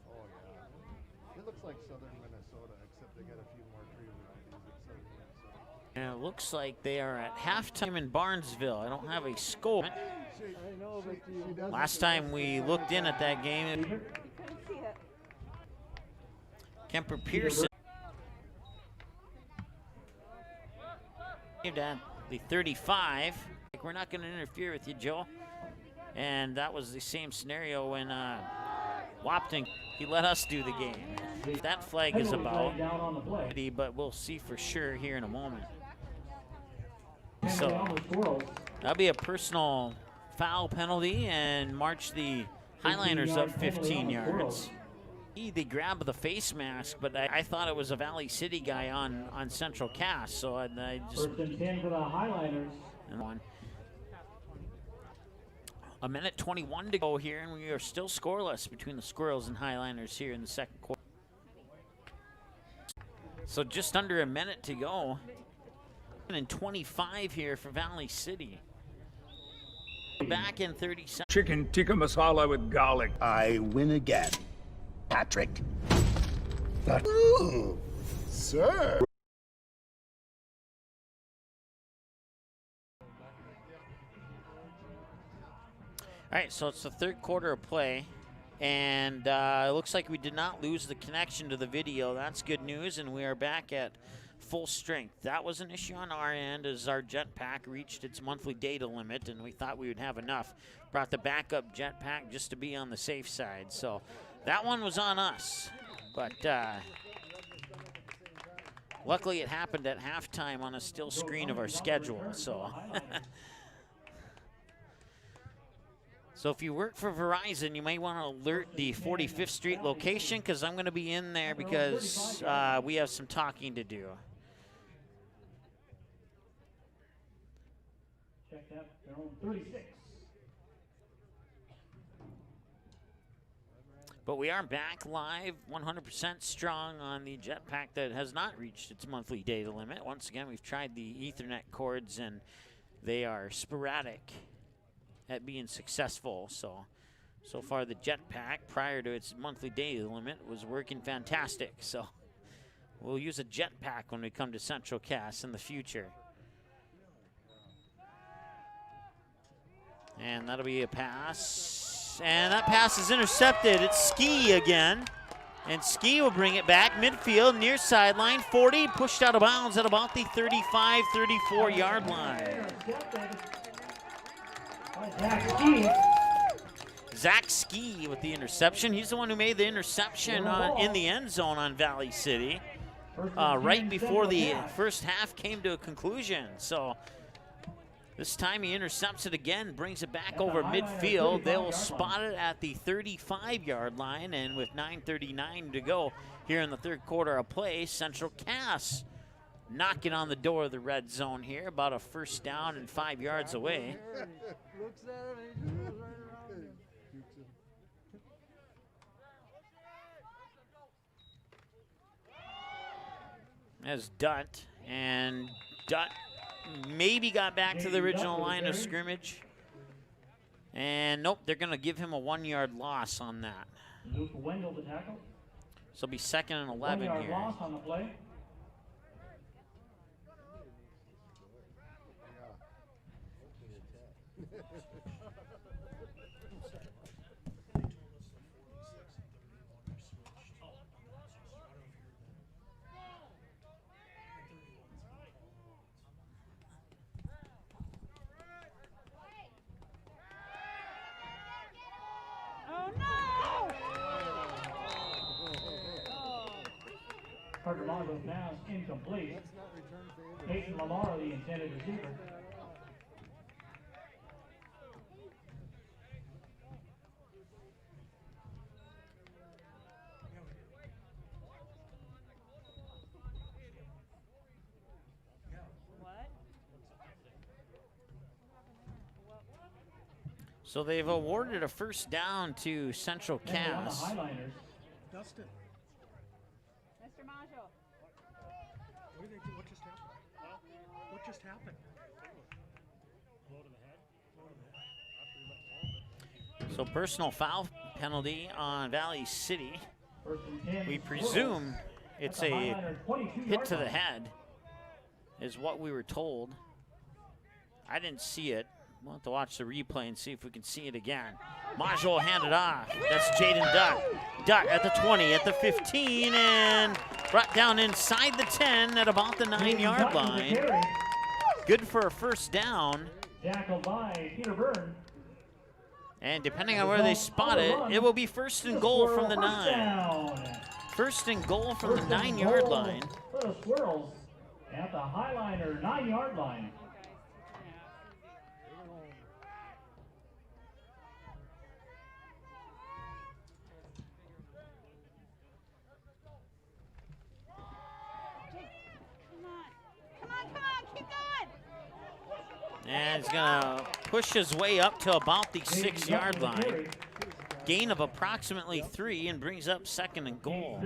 oh yeah. It looks like southern Minnesota, except they got a few more tree varieties at southern Minnesota. And it looks like they are at halftime in Barnesville. I don't have a score. Last time we looked in at that game, Kemper Pearson at the 35. We're not going to interfere with you, Joe. And that was the same scenario when Wapton, he let us do the game. That flag is about, but we'll see for sure here in a moment. So that'll be a personal foul penalty and march the Highliners up 15 yards. They grab the face mask, but I thought it was a Valley City guy on Central Cass, so I just... 1st and 10 for the Highliners. A minute 21 to go here, and we are still scoreless between the Squirrels and Highliners here in the second quarter. So just under a minute to go. And 25 here for Valley City. Back in 30 seconds. Chicken tikka masala with garlic. I win again, Patrick. Ooh, sir. All right, so it's the third quarter of play, and it looks like we did not lose the connection to the video. That's good news, and we are back at full strength. That was an issue on our end as our jetpack reached its monthly data limit, and we thought we would have enough. Brought the backup jetpack just to be on the safe side. So that one was on us, but luckily it happened at halftime on a still screen of our schedule. So. So if you work for Verizon, you may want to alert the 45th Street location, because I'm going to be in there because we have some talking to do. Check that, they're on 36. But we are back live, 100% strong on the jetpack that has not reached its monthly data limit. Once again, we've tried the Ethernet cords, and they are sporadic at being successful. So far the jetpack, prior to its monthly day limit, was working fantastic. So we'll use a jetpack when we come to Central Cass in the future. And that'll be a pass. And that pass is intercepted. It's Ski again. And Ski will bring it back midfield, near sideline, 40, pushed out of bounds at about the 35, 34-yard line. Zach Ski with the interception. He's the one who made the interception in the end zone on Valley City right before the first half came to a conclusion. So this time he intercepts it again, brings it back over midfield. They'll spot it at the 35-yard line, and with 9:39 to go here in the third quarter of play, Central Cass knocking on the door of the red zone here, about a first down and 5 yards away. As Dutt, and Dutt maybe got back to the original line of scrimmage. And nope, they're going to give him a 1-yard loss on that. Luke Wendell to tackle. So it'll be 2nd and 11 1-yard here. loss on the play. Carter Longo's pass incomplete. Peyton Lamar, the intended receiver. So they've awarded a first down to Central Cass. Dustin. Mr. Majo. What did they do? What just happened? What just happened? So personal foul penalty on Valley City. We presume it's a hit to the head, is what we were told. I didn't see it. We'll have to watch the replay and see if we can see it again. Majo will hand it off. That's Jaden Dutt. Dutt at the 20, at the 15, and brought down inside the 10 at about the 9-yard line. Good for a first down. Tackled by Peter Byrne. And depending on where they spot it, it will be 1st and goal from the 9. 1st and goal from the 9-yard line. For the Squirrels at the Highliner 9-yard line. And he's going to push his way up to about the 6-yard line. Gain of approximately 3 and brings up 2nd and goal.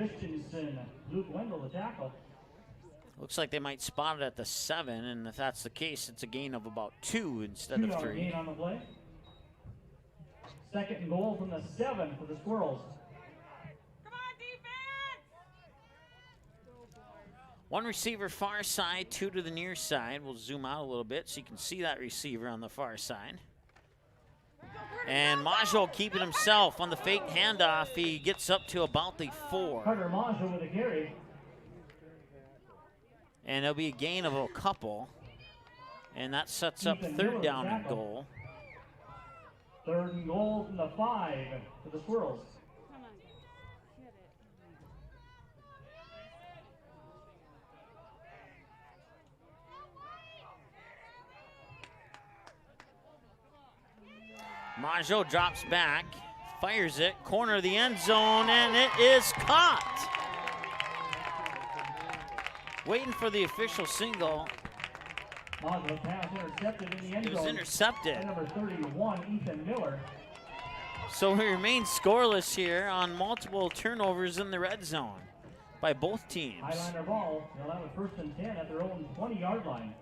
Luke Wendell the tackle. Looks like they might spot it at the 7, and if that's the case, it's a gain of about 2 instead of 3. Gain on the play. 2nd and goal from the 7 for the Squirrels. One receiver far side, 2 to the near side. We'll zoom out a little bit so you can see that receiver on the far side. And Majo keeping himself on the fake handoff. He gets up to about the 4. Carter Majo with a carry. And it'll be a gain of a couple. And that sets up 3rd down and goal. 3rd and goal from the 5 for the Squirrels. Majo drops back, fires it, corner of the end zone, and it is caught. Waiting for the official single. Majo pass intercepted in the end zone. It was intercepted. Number 31, Ethan Miller. So we remain scoreless here on multiple turnovers in the red zone by both teams. Highliner ball. They'll have a 1st and 10 at their own 20-yard line.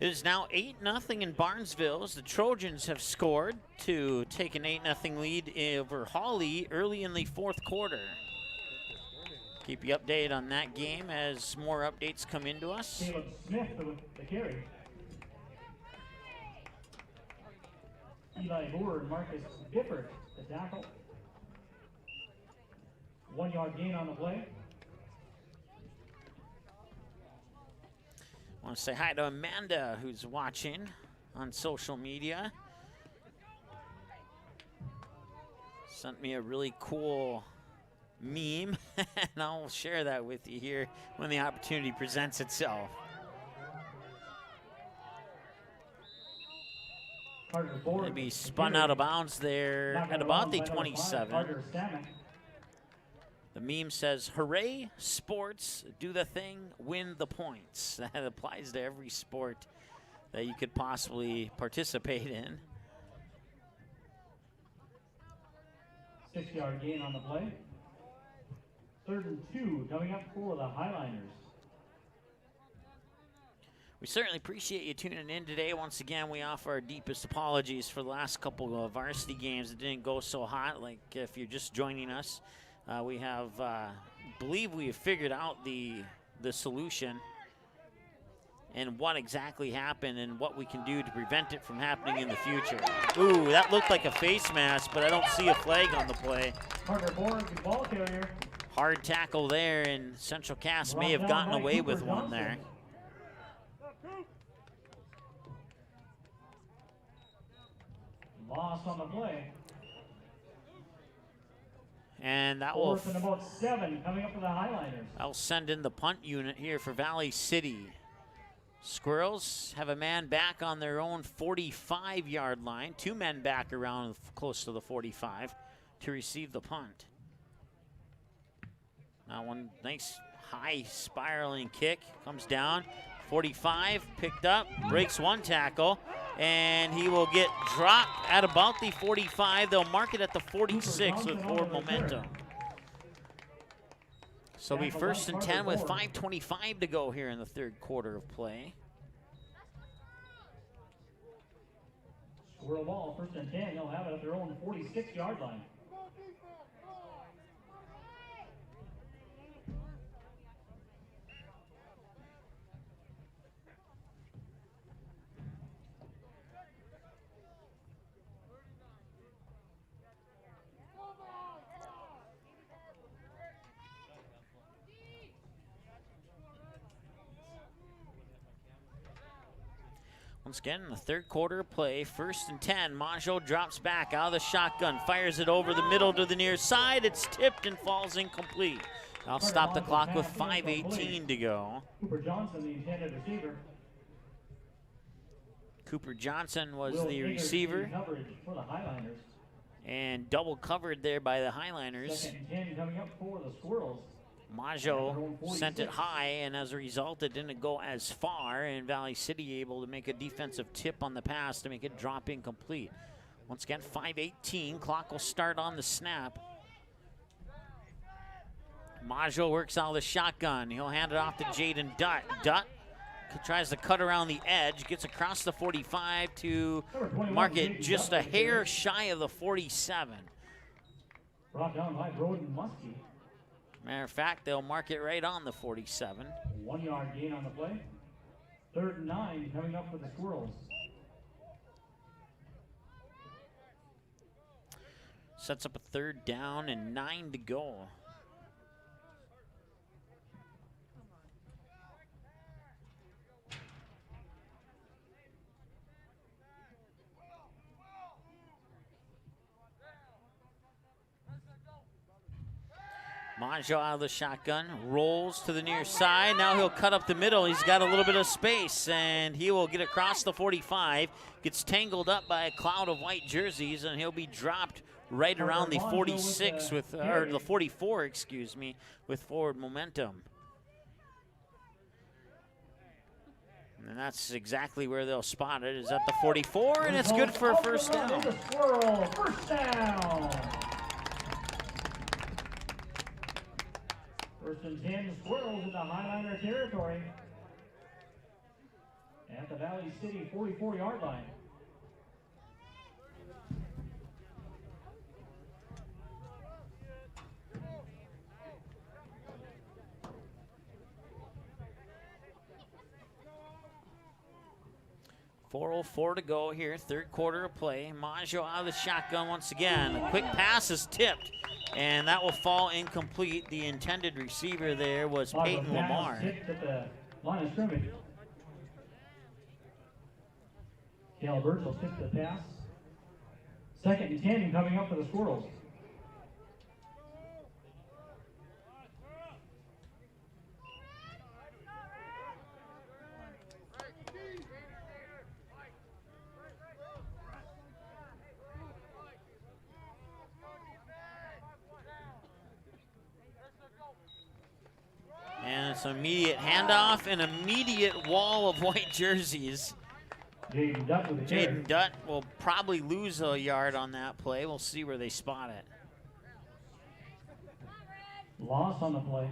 It is now 8-0 in Barnesville as the Trojans have scored to take an 8-0 lead over Hawley early in the fourth quarter. Keep you updated on that game as more updates come into us. Caleb Smith with the carry. Eli Moore and Marcus Gifford the tackle. 1 yard gain on the play. I want to say hi to Amanda, who's watching on social media. Sent me a really cool meme, and I'll share that with you here when the opportunity presents itself. It'll be spun out of bounds there at about the 27. The meme says, "Hooray, sports, do the thing, win the points." That applies to every sport that you could possibly participate in. 6 yard gain on the play. 3rd and 2 coming up for the Highliners. We certainly appreciate you tuning in today. Once again, we offer our deepest apologies for the last couple of varsity games that didn't go so hot. Like if you're just joining us, we have, believe we have figured out the solution and what exactly happened and what we can do to prevent it from happening in the future. Ooh, that looked like a face mask, but I don't see a flag on the play. Parker Bourne, the ball carrier. Hard tackle there, and Central Cass may have gotten away with one there. Loss on the play. And that will 4th and about 7 coming up for the Highliners. I'll send in the punt unit here for Valley City. Squirrels have a man back on their own 45-yard line. 2 men back around close to the 45 to receive the punt. Now one nice high spiraling kick comes down. 45 picked up, breaks one tackle, and he will get dropped at about the 45. They'll mark it at the 46 with forward momentum. So it'll be 1st and 10 with 5:25 to go here in the third quarter of play. Squirrel ball, 1st and 10. They'll have it at their own 46-yard line. Once again, in the third quarter of play, 1st and 10. Maggio drops back out of the shotgun, fires it over the middle to the near side. It's tipped and falls incomplete. I'll stop the clock with 5:18 to go. Cooper Johnson, the intended receiver. Cooper Johnson was the receiver. Coverage for the Highliners. And double covered there by the Highliners. 2nd and 10 coming up for the Squirrels. Maggio sent it high, and as a result, it didn't go as far, and Valley City able to make a defensive tip on the pass to make it drop incomplete. Once again, 5:18. Clock will start on the snap. Maggio works out of the shotgun. He'll hand it off to Jaden Dutt. Dutt tries to cut around the edge, gets across the 45 to mark it just a hair shy of the 47. Brought down by Broden Muskie. Matter of fact, they'll mark it right on the 47. 1 yard gain on the play. 3rd and 9 coming up for the Squirrels. Sets up a 3rd down and 9 to go. Maggio out of the shotgun, rolls to the near side. Now he'll cut up the middle. He's got a little bit of space, and he will get across the 45. Gets tangled up by a cloud of white jerseys, and he'll be dropped right around the 46 with, or the 44, excuse me, with forward momentum. And that's exactly where they'll spot it, is at the 44, and it's good for a 1st down. Squirrel, 1st down. 1st and 10, Squirrels in the Highliner territory. At the Valley City 44-yard line. .404 to go here, third quarter of play. Maggio out of the shotgun once again. A quick pass is tipped, and that will fall incomplete. The intended receiver there was Peyton Lamar. Tipped at the line of scrimmage. Cal Birchall tipped the pass. 2nd and 10 coming up for the Squirrels. And it's an immediate handoff, an immediate wall of white jerseys. Jaden Dutt will probably lose a yard on that play. We'll see where they spot it. Loss on the play.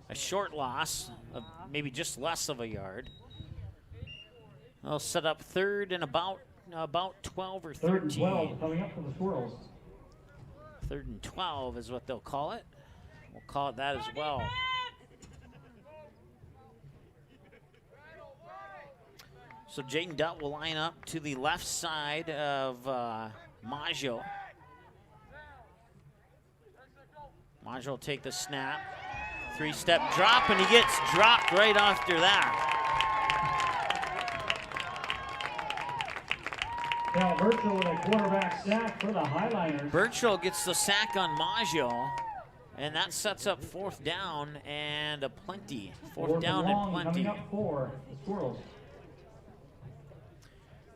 A short loss of maybe just less of a yard. They'll set up third and about 12 or 13. 3rd and 12 coming up for the Squirrels. 3rd and 12 is what they'll call it. We'll call it that as well. So Jaden Dutt will line up to the left side of Maggio. Maggio will take the snap. 3-step drop, and he gets dropped right after that. Cal Birchall with a quarterback sack for the Highliners. Birchall gets the sack on Maggio, and that sets up 4th down and a plenty. 4th down and plenty. Coming up for the Squirrels.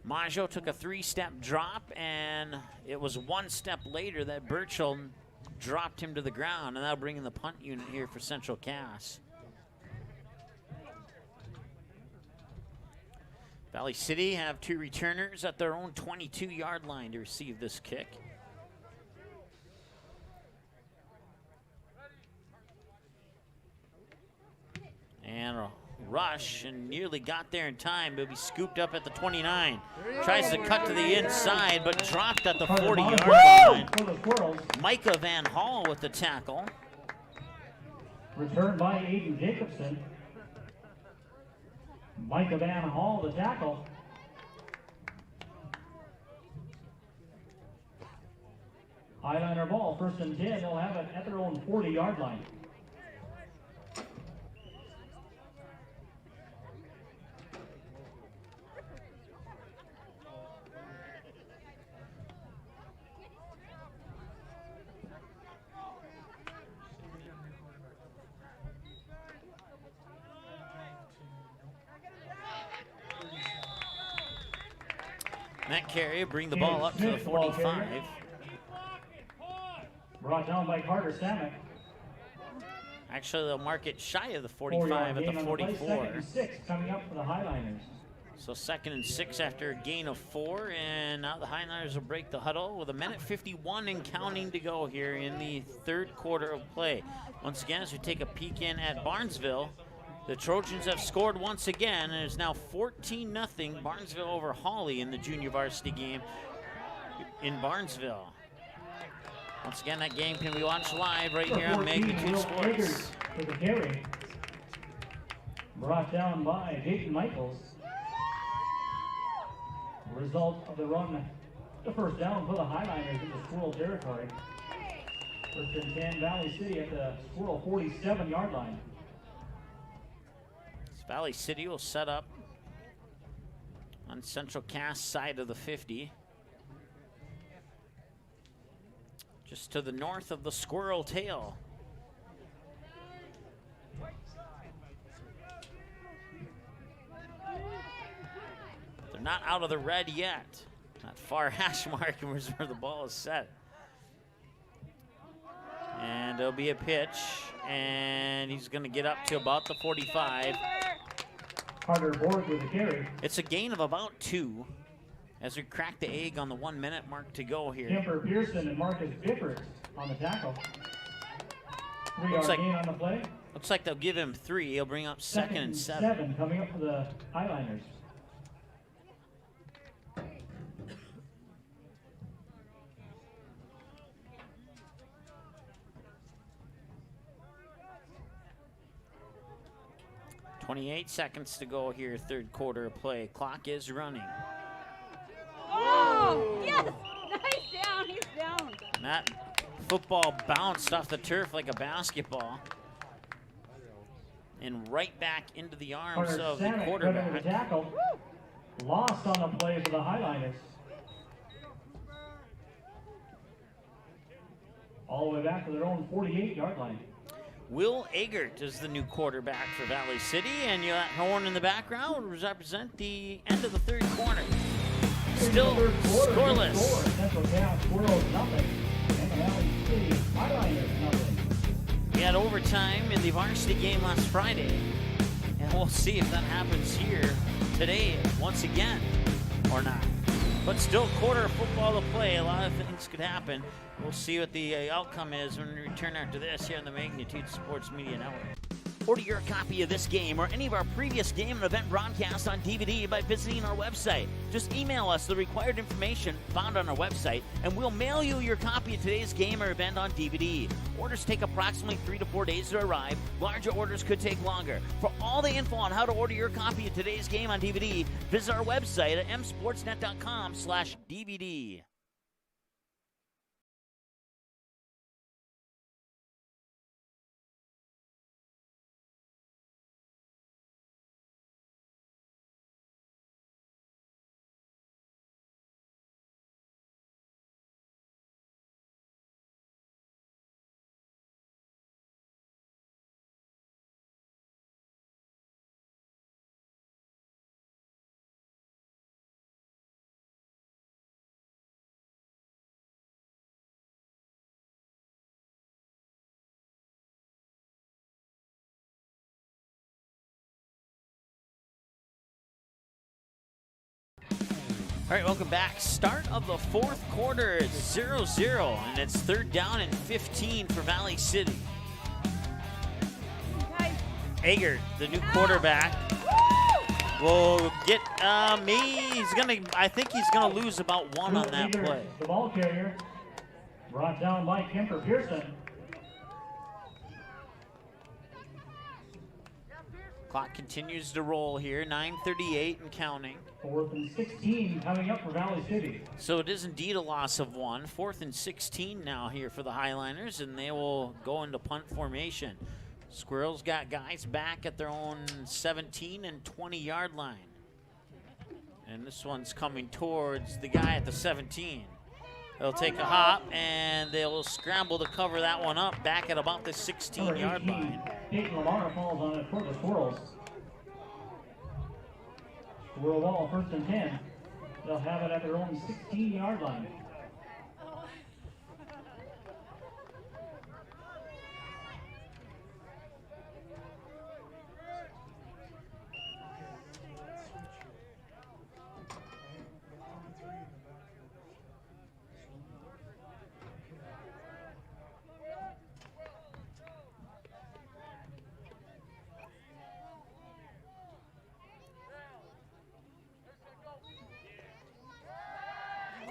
Maggio took a 3-step drop, and it was 1 step later that Birchall dropped him to the ground, and that'll bring in the punt unit here for Central Cass. Valley City have 2 returners at their own 22-yard line to receive this kick. And a rush, and nearly got there in time. He'll be scooped up at the 29. Tries to cut to the inside, but dropped at the 40-yard line. Micah Van Hall with the tackle. Returned by Aiden Jacobson. Micah Van Hall, the tackle. Highliner ball, 1st and 10. They'll have it at their own 40-yard line. That carry bring the ball up to the 45. Brought down by Carter Samick. Actually, they'll mark it shy of the 45 at the 44. 2nd and 6 coming up for the Highliners. So 2nd and 6 after a gain of 4, and now the Highliners will break the huddle with 1:51 and counting to go here in the 3rd quarter of play. Once again, as we take a peek in at Barnesville, the Trojans have scored once again, and it's now 14-0 Barnesville over Hawley in the junior varsity game in Barnesville. Once again, that game can be watched live right here on Magnitude Sports. For the carry. Brought down by Dayton Michaels. Result of the run, the 1st down for the Highliners in the Squirrel territory. 1st and 10, Valley City at the Squirrel 47-yard line. Valley City will set up on Central Cass side of the 50. Just to the north of the Squirrel tail. They're not out of the red yet. That far hash mark was where the ball is set. And there'll be a pitch, and he's going to get up to about the 45. Carter Borg with the carry. It's a gain of about 2 as we crack the egg on the 1-minute mark to go here. Kemper Pearson and Marcus Bifford on the tackle. 3-yard gain on the play. Looks like they'll give him 3. He'll bring up 2nd and 7. 7 coming up for the Highliners. 28 seconds to go here, third quarter of play. Clock is running. Oh, yes! Nice down, he's down. And that football bounced off the turf like a basketball. And right back into the arms Carter of the Samick quarterback. covered the tackle. Lost on the play for the Highliners. All the way back to their own 48-yard line. Will Eggert is the new quarterback for Valley City, and that horn in the background will represent the end of the third quarter. Still scoreless. Central Cal Squirrels nothing, and Valley City Highliners nothing. We had overtime in the varsity game last Friday, and we'll see if that happens here today once again or not. But still, quarter of football to play. A lot of things could happen. We'll see what the outcome is when we return after this here on the Magnitude Sports Media Network. Order your copy of this game or any of our previous game and event broadcasts on DVD by visiting our website. Just email us the required information found on our website, and we'll mail you your copy of today's game or event on DVD. Orders take approximately 3 to 4 days to arrive. Larger orders could take longer. For all the info on how to order your copy of today's game on DVD, visit our website at msportsnet.com/DVD. All right, welcome back. Start of the fourth quarter. It's 0-0, and it's third down and 15 for Valley City. Guys. Eggert, the new quarterback, will get I think he's gonna lose about one on that play. The ball carrier brought down by Kemper Pearson. Clock continues to roll here, 9:38 and counting. 4th and 16 coming up for Valley City. So it is indeed a loss of one. 4th and 16 now here for the Highliners, and they will go into punt formation. Squirrels got guys back at their own 17 and 20-yard line. And this one's coming towards the guy at the 17. They'll take a hop, and they'll scramble to cover that one up back at about the 16-yard line. Peyton Lamar falls on it for the Squirrels. Squirrel ball, 1st and 10. They'll have it at their own 16-yard line.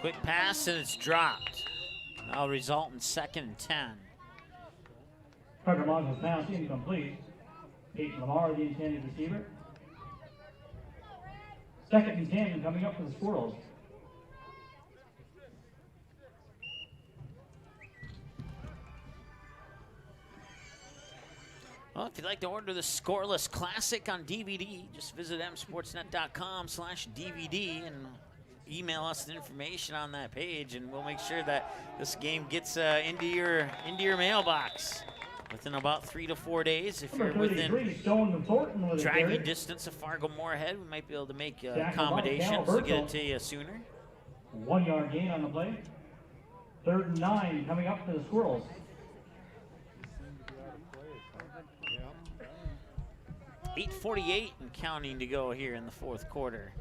Quick pass, and it's dropped. That'll result in 2nd and 10. Carter Mogul's pass incomplete. Peyton Lamar, the intended receiver. 2nd and 10 coming up for the Squirrels. Well, if you'd like to order the Scoreless Classic on DVD, just visit msportsnet.com/DVD and email us the information on that page, and we'll make sure that this game gets into your mailbox within about 3 to 4 days. If you're within driving distance of Fargo Moorhead, we might be able to make accommodations to get it to you sooner. 1-yard gain on the play. 3rd and 9 coming up for the Squirrels. .8:48 and counting to go here in the fourth quarter.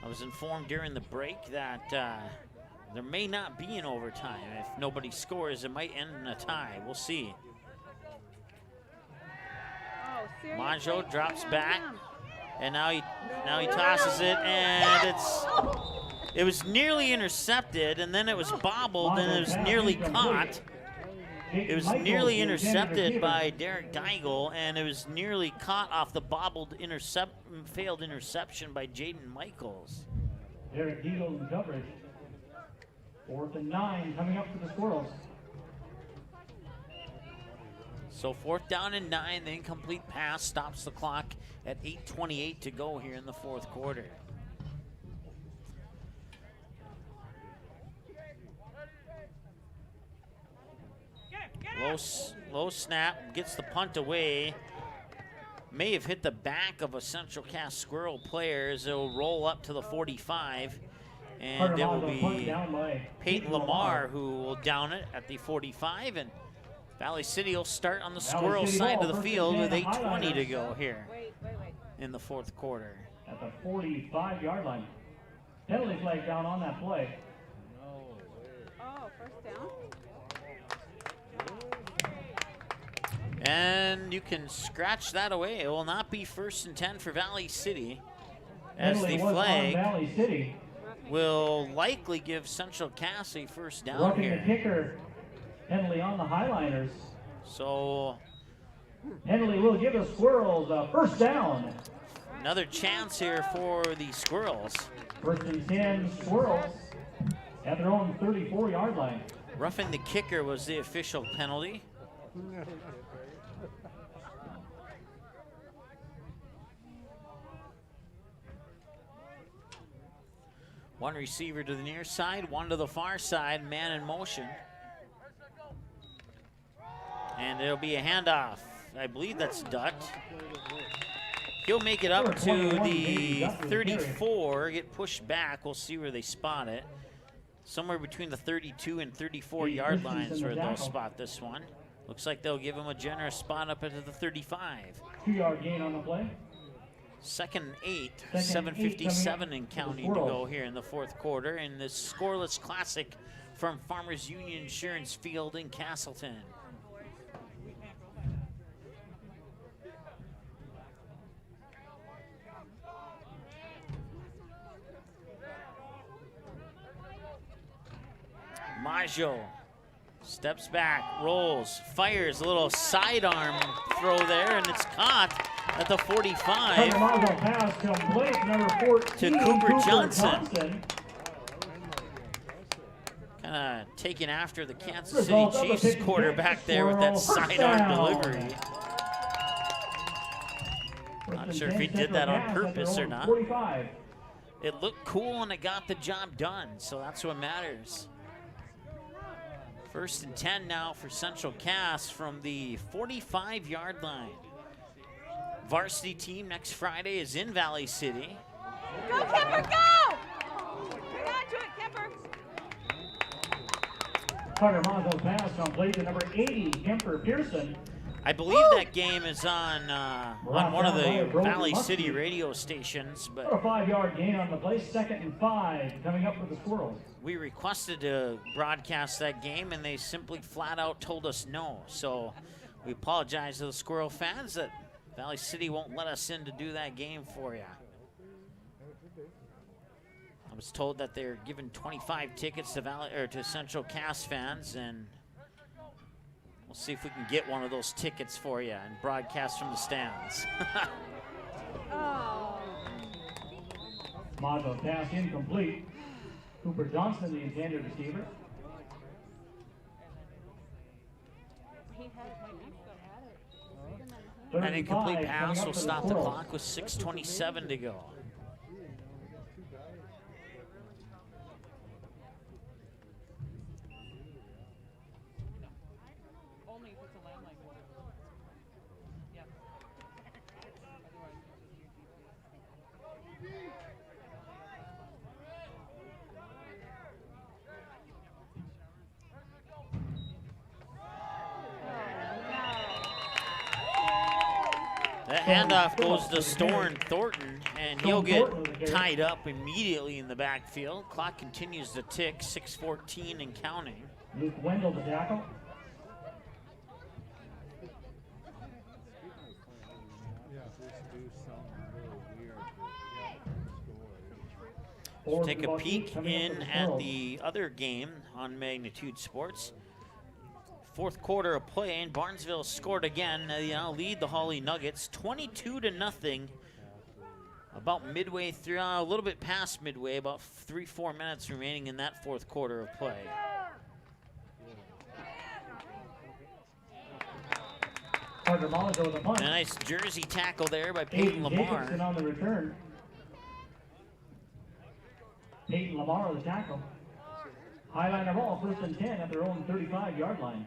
I was informed during the break that there may not be an overtime. If nobody scores, it might end in a tie. We'll see. Maggio drops back, and now he tosses it, and it was nearly intercepted, and then it was bobbled, and it was nearly caught. It was nearly intercepted by Derek Geigel, and it was nearly caught off the bobbled failed interception by Jaden Michaels. Derek Geigel in coverage. 4th and 9 coming up for the Squirrels. So 4th down and 9, the incomplete pass stops the clock at 8:28 to go here in the 4th quarter. Low snap, gets the punt away. May have hit the back of a Central Cass Squirrel player as it'll roll up to the 45. And it will be Peyton Lamar who will down it at the 45. And Valley City will start on the Squirrel side of the field with 8:20 to go here in the 4th quarter. At the 45-yard line. Penalty flag down on that play. Oh, 1st down? And you can scratch that away. It will not be 1st and 10 for Valley City, as the flag will likely give Central Cass a 1st down Roughing here. the kicker, penalty on the Highliners. So penalty will give the Squirrels a 1st down. another chance here for the Squirrels. 1st and 10 Squirrels at their own 34-yard line. Roughing the kicker was the official penalty. One receiver to the near side, one to the far side, man in motion. And it'll be a handoff. I believe that's Dutt. He'll make it up to the 34, get pushed back. We'll see where they spot it. Somewhere between the 32 and 34-yard lines where they'll spot this one. Looks like they'll give him a generous spot up into the 35. 2-yard gain on the play. 2nd and 8, 7:57 and counting to go here in the 4th quarter in this scoreless classic from Farmers Union Insurance Field in Casselton. Maggio steps back, rolls, fires a little sidearm throw there, and it's caught at the 45 pass complete, number 14, to Cooper Johnson. Kind of taking after the Kansas City Chiefs quarterback there with that sidearm delivery. Not sure if he did that on purpose or not. It looked cool and it got the job done, so that's what matters. 1st and 10 now for Central Cass from the 45-yard line. Varsity team next Friday is in Valley City. Go, Kemper, go! Hang on to it, Kemper. Carter Monzo's pass complete to number 80, Kemper Pearson. I believe that game is on one of the Valley City radio stations, but a 5-yard gain on the play. 2nd and 5 coming up for the Squirrels. We requested to broadcast that game, and they simply flat out told us no. So we apologize to the Squirrel fans that Valley City won't let us in to do that game for you. I was told that they're giving 25 tickets to Central Cass fans, and we'll see if we can get one of those tickets for you and broadcast from the stands. Oh. Monzo pass incomplete. Cooper Johnson, the intended receiver. He had my next go at it. An incomplete pass will stop the clock with 6:27 to go. Only if it's a landline order. Yeah. That handoff goes to Storn Thornton, and he'll get tied up immediately in the backfield. Clock continues to tick, 6:14 and counting. Luke Wendell to tackle. Let's take a peek in at the other game on Magnitude Sports. Fourth quarter of play, and Barnesville scored again. They now lead the Holly Nuggets 22-0. About midway through, a little bit past midway, about 3-4 minutes remaining in that fourth quarter of play. A nice jersey tackle there by Peyton Lamar. Jacobson on the return. Peyton Lamar on the tackle. Highliner ball, 1st and 10 at their own 35-yard line.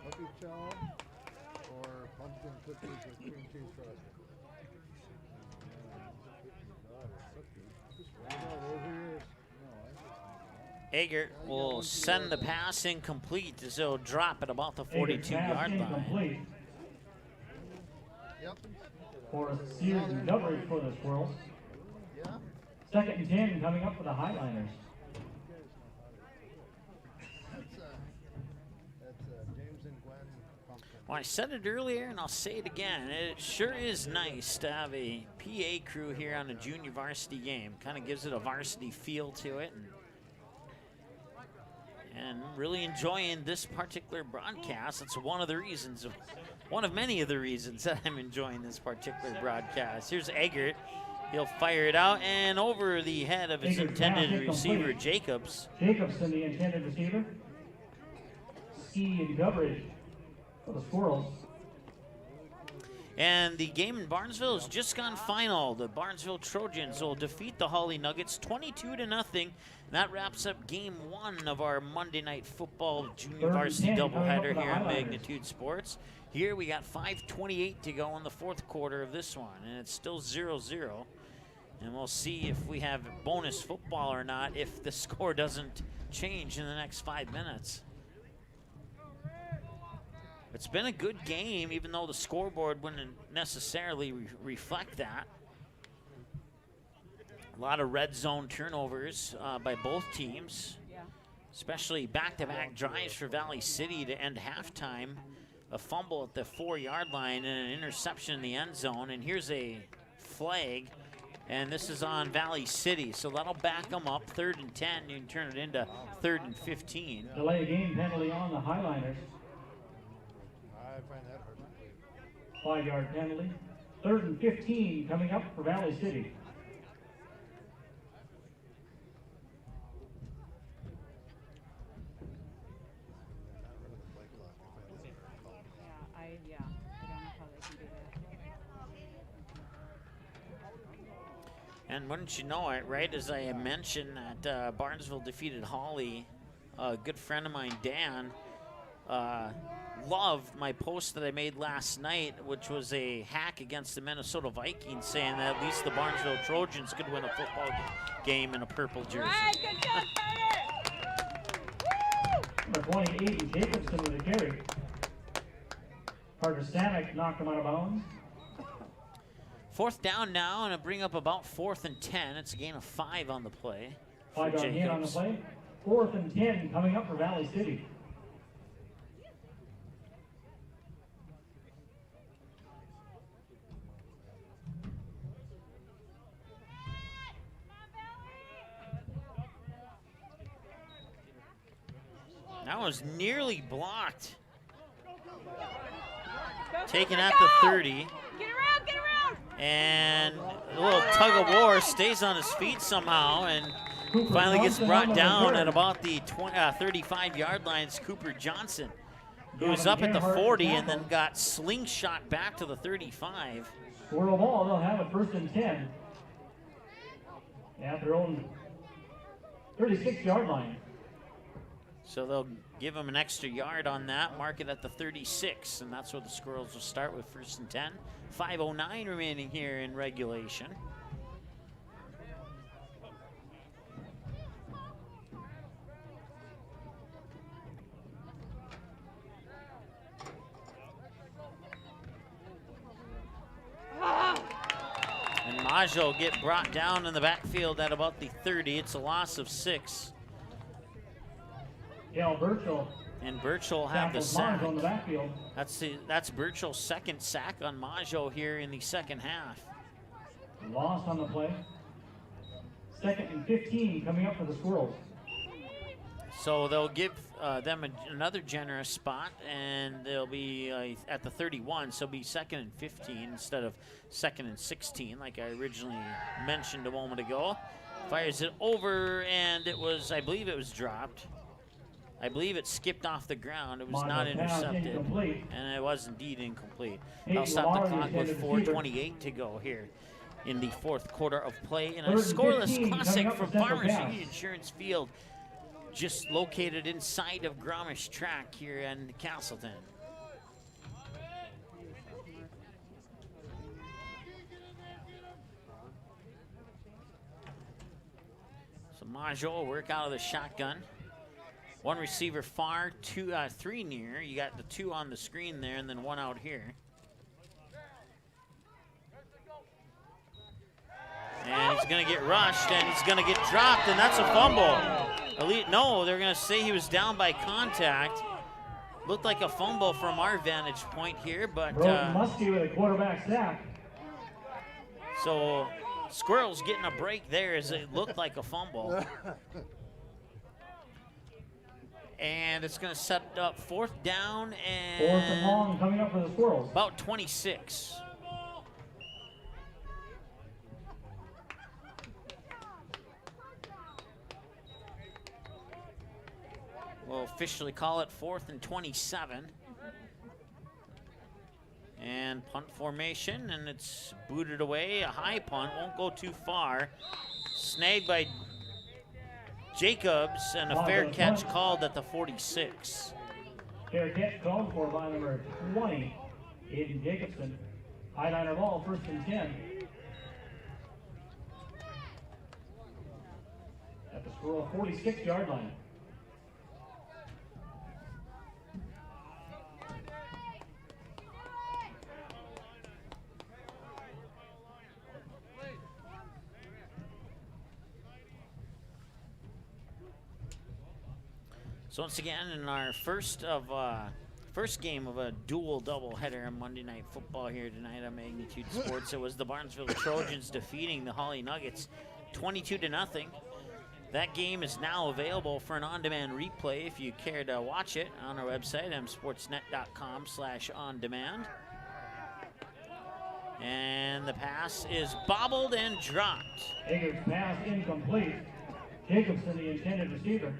Puppy chow or pumpkin cookies with cream cheese frosting? Eggert will send the pass incomplete as he'll drop at about the 42-yard line. Incomplete. Yep. For a series of coverage for the Squirrels. Yeah. 2nd and 10 coming up for the Highliners. That's James and Gwen pumpkin. Well, I said it earlier and I'll say it again. It sure is nice to have a PA crew here on a junior varsity game. Kind of gives it a varsity feel to it. And really enjoying this particular broadcast. It's one of the reasons, one of many of the reasons that I'm enjoying this particular broadcast. Here's Eggert. He'll fire it out and over the head of his intended receiver, Jacobs. Jacobson, the intended receiver. Ski and coverage for the Squirrels. And the game in Barnesville has just gone final. The Barnesville Trojans will defeat the Holly Nuggets 22-0. That wraps up game 1 of our Monday Night Football Junior Varsity doubleheader here on Magnitude Sports. Here we got 5:28 to go in the fourth quarter of this one, and it's still 0-0. And we'll see if we have bonus football or not if the score doesn't change in the next 5 minutes. It's been a good game, even though the scoreboard wouldn't necessarily reflect that. A lot of red zone turnovers by both teams, especially back-to-back drives for Valley City to end halftime. A fumble at the 4-yard line and an interception in the end zone. And here's a flag, and this is on Valley City, so that'll back them up. 3rd and 10, you can turn it into 3rd and 15. Delay game penalty on the Highliners. I find that hard to believe. 5-yard penalty. 3rd and 15 coming up for Valley City. I don't know how they can do that. And wouldn't you know it, right as I mentioned that Barnesville defeated Holly, a good friend of mine, Dan, loved my post that I made last night, which was a hack against the Minnesota Vikings, saying that at least the Barnesville Trojans could win a football game in a purple jersey. Right, good job, Carter! Number 28, Jacobson with a carry. Carter Stanek knocked him out of bounds. 4th down now, and it'll bring up about 4th and 10. It's a gain of 5 on the play. 5-yard gain on the play. 4th and 10 coming up for Valley City. That was nearly blocked. Go, Taken go, at go! the 30. Get around, get around! And a little tug of war, stays on his feet somehow, and finally gets brought down at about the 35-yard line. It's Cooper Johnson, who was up at the 40 and then got slingshot back to the 35. Squirrel ball, they'll have it 1st and 10. At their own 36-yard line. So they'll give him an extra yard on that, mark it at the 36, and that's where the Squirrels will start with 1st and 10. 5:09 remaining here in regulation. And Maggio will get brought down in the backfield at about the 30. It's a loss of 6. Cal Burchell And Birchall will have the Tackles sack. Marge on the backfield. That's Birchall's second sack on Maggio here in the second half. Lost on the play. 2nd and 15 coming up for the Squirrels. So they'll give them another generous spot, and they'll be at the 31, so it'll be 2nd and 15 instead of 2nd and 16, like I originally mentioned a moment ago. Fires it over, and I believe it was dropped. I believe it skipped off the ground. It was not intercepted, and it was indeed incomplete. They'll stop the clock with 4:28 to go here in the fourth quarter of play in a scoreless classic from Farmers Union Insurance Field, just located inside of Gromish Track here in Casselton. So Maggio will work out of the shotgun. One receiver far, three near. You got the two on the screen there, and then one out here. And he's going to get rushed, and he's going to get dropped, and that's a fumble. No, they're going to say he was down by contact. Looked like a fumble from our vantage point here, but Muskie with a quarterback sack. So Squirrels getting a break there as it looked like a fumble. And it's going to set up 4th down and 4th and long coming up for the Squirrels. About 26. We'll officially call it 4th and 27. And punt formation, and it's booted away. A high punt, won't go too far. Snagged by Jacobs, and a fair catch called at the 46. Fair catch called for by number 20, Aiden Jacobson. Highliner ball, 1st and 10. At the Squirrel 46-yard line. So once again, in our first game of a dual doubleheader on Monday Night Football here tonight on Magnitude Sports, it was the Barnesville Trojans defeating the Holly Nuggets 22-0. That game is now available for an on-demand replay if you care to watch it on our website, msportsnet.com/on-demand. And the pass is bobbled and dropped. Eggers pass incomplete. Jacobson, the intended receiver.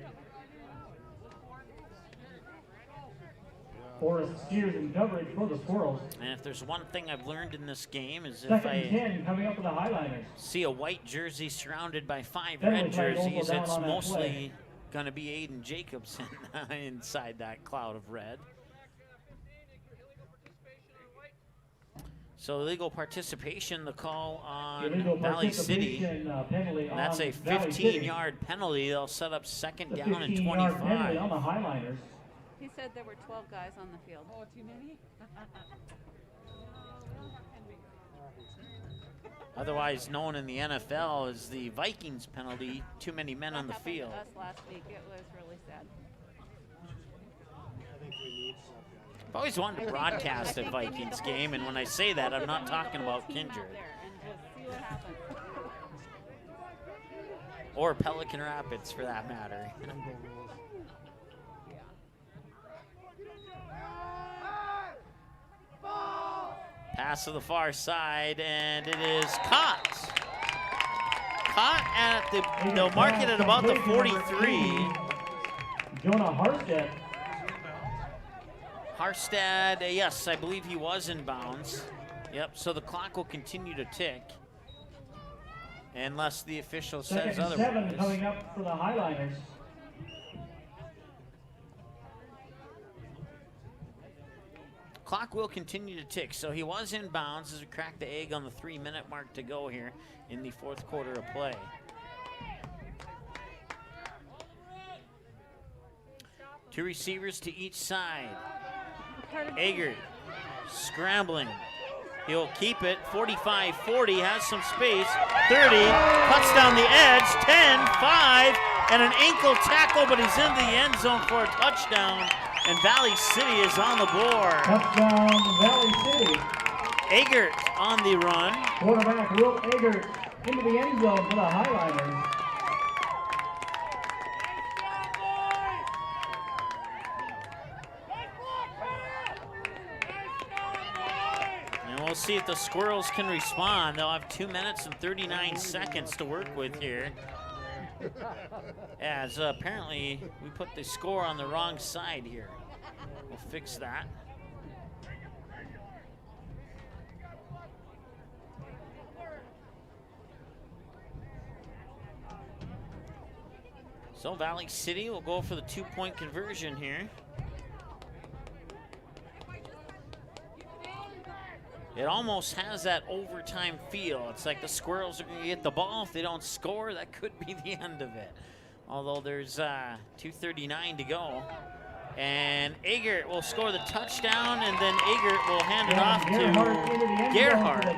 Forrest steers in coverage for the Squirrels. And if there's one thing I've learned in this game is if 2nd I and 10 coming up for the Highliners. see a white jersey surrounded by 5 Penalty red flag also jerseys, down it's on that mostly play. going to be Aiden Jacobson inside that cloud of red. So illegal participation, the call on Illegal Valley City. Penalty And that's on a Valley City. 15-yard penalty. They'll set up 2nd The down and 15-yard penalty 25. on the Highliners. He said there were 12 guys on the field. Oh, too many? Otherwise known in the NFL as the Vikings penalty, too many men on the That happened to field. us last week. It was really sad. I've always wanted to broadcast a Vikings game, and when I say that, I'm not talking about Kindred. And just see what happens. Or Pelican Rapids, for that matter. Pass to the far side, and it is caught. Caught at they'll mark it at about the 43. Jonah Harstead. Harstad, yes, I believe he was in bounds. Yep, so the clock will continue to tick unless the official 2nd says and 7 otherwise. coming up for the Highliners. Clock will continue to tick, so he was in bounds as we crack the egg on the 3-minute mark to go here in the fourth quarter of play. Two receivers to each side. Eggert scrambling. He'll keep it. 45-40, has some space. 30, cuts down the edge. 10, 5, and an ankle tackle, but he's in the end zone for a touchdown. And Valley City is on the board. Touchdown, Valley City. Eggert on the run. Quarterback Will Eggert into the end zone for the Highliners. And we'll see if the Squirrels can respond. They'll have 2 minutes and 39 seconds to work with here. As apparently we put the score on the wrong side here. We'll fix that. So Valley City will go for the 2-point conversion here. It almost has that overtime feel. It's like the Squirrels are going to get the ball. If they don't score, that could be the end of it. Although there's 2:39 to go. And Eggert will score the touchdown, and then Eggert will hand it off to Gerhardt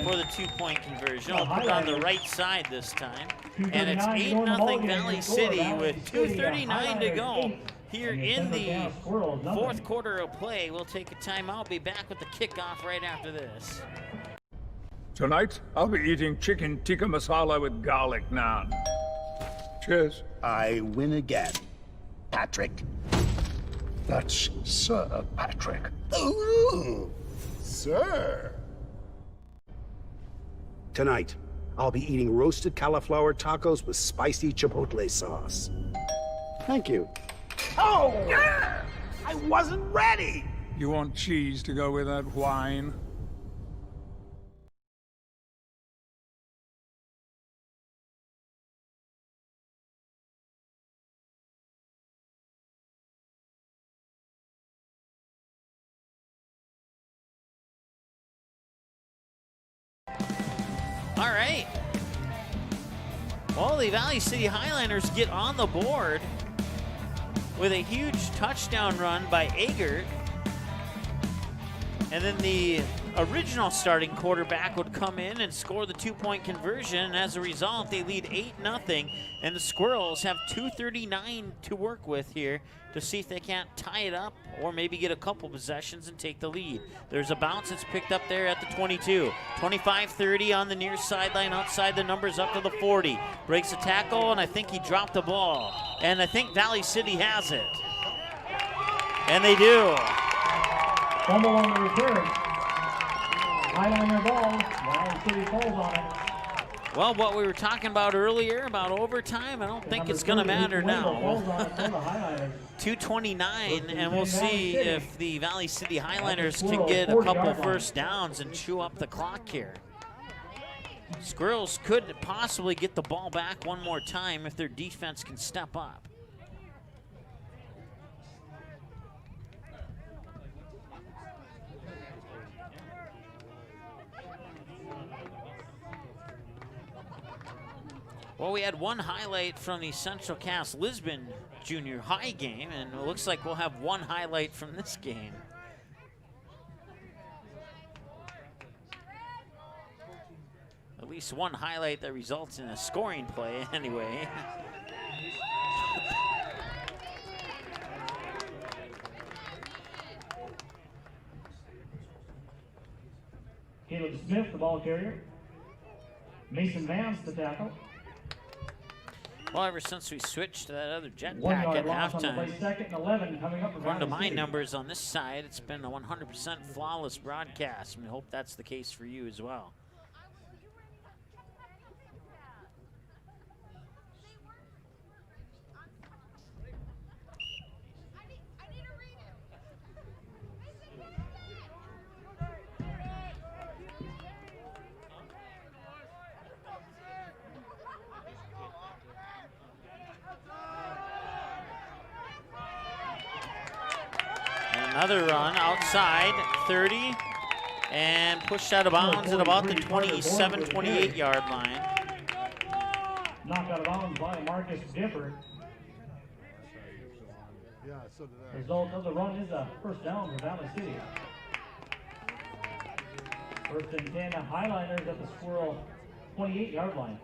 for the 2-point conversion. We'll put it on the right side this time. And it's 8-0 Valley City with 2:39 to go. Here in the fourth quarter of play. We'll take a timeout, be back with the kickoff right after this. Tonight, I'll be eating chicken tikka masala with garlic naan. Cheers. I win again. Patrick. That's Sir Patrick. Ooh, sir. Tonight, I'll be eating roasted cauliflower tacos with spicy chipotle sauce. Thank you. Oh! I wasn't ready! You want cheese to go with that wine? All right. Well, the Valley City Highlanders get on the board with a huge touchdown run by Eggert. And then the original starting quarterback would come in and score the 2-point conversion. And as a result, they lead 8-0. And the Squirrels have 2:39 to work with here to see if they can't tie it up or maybe get a couple possessions and take the lead. There's a bounce that's picked up there at the 22. 25-30 on the near sideline, outside the numbers up to the 40. Breaks a tackle, and I think he dropped the ball. And I think Valley City has it. And they do. Fumble on the return. Highliner ball. Valley City falls on it. Well, what we were talking about earlier about overtime, I don't think it's going to matter now. 2:29, and we'll see if the Valley City Highlanders can get a couple first downs and chew up the clock here. Squirrels could possibly get the ball back one more time if their defense can step up. Well, we had one highlight from the Central Cass Lisbon Junior High game, and it looks like we'll have one highlight from this game. At least one highlight that results in a scoring play anyway. Caleb Smith, the ball carrier. Mason Vance, the tackle. Well, ever since we switched to that other jetpack 1 yard at loss on the play, halftime, 2nd and 11 coming up for according to Valley my City. numbers on this side, it's been a 100% flawless broadcast. And I hope that's the case for you as well. Another run outside, 30, and pushed out of bounds at about the 27, 28-yard line. Knocked out of bounds by Marcus Gifford. Yeah, so did I. Result of the run is a first down for Valley City. 1st and 10, the Highliners at the Squirrel 28-yard line.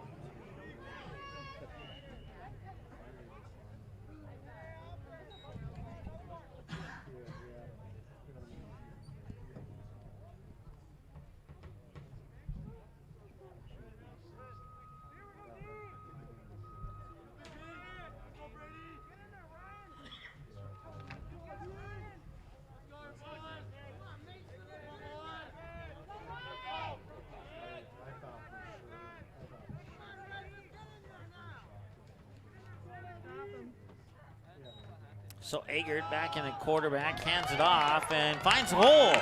So Eggert back in the quarterback, hands it off and finds a hole.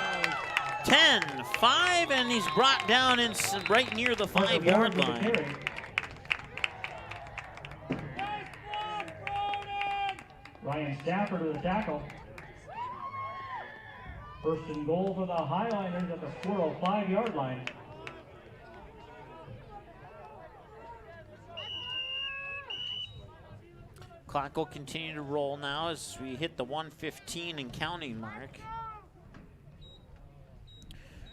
10-5, and he's brought down in right near the 5-yard line. Ryan Stafford with a tackle. First and goal for the Highlanders at the Squirrel 5-yard line. Clock will continue to roll now as we hit the 1:15 and counting mark.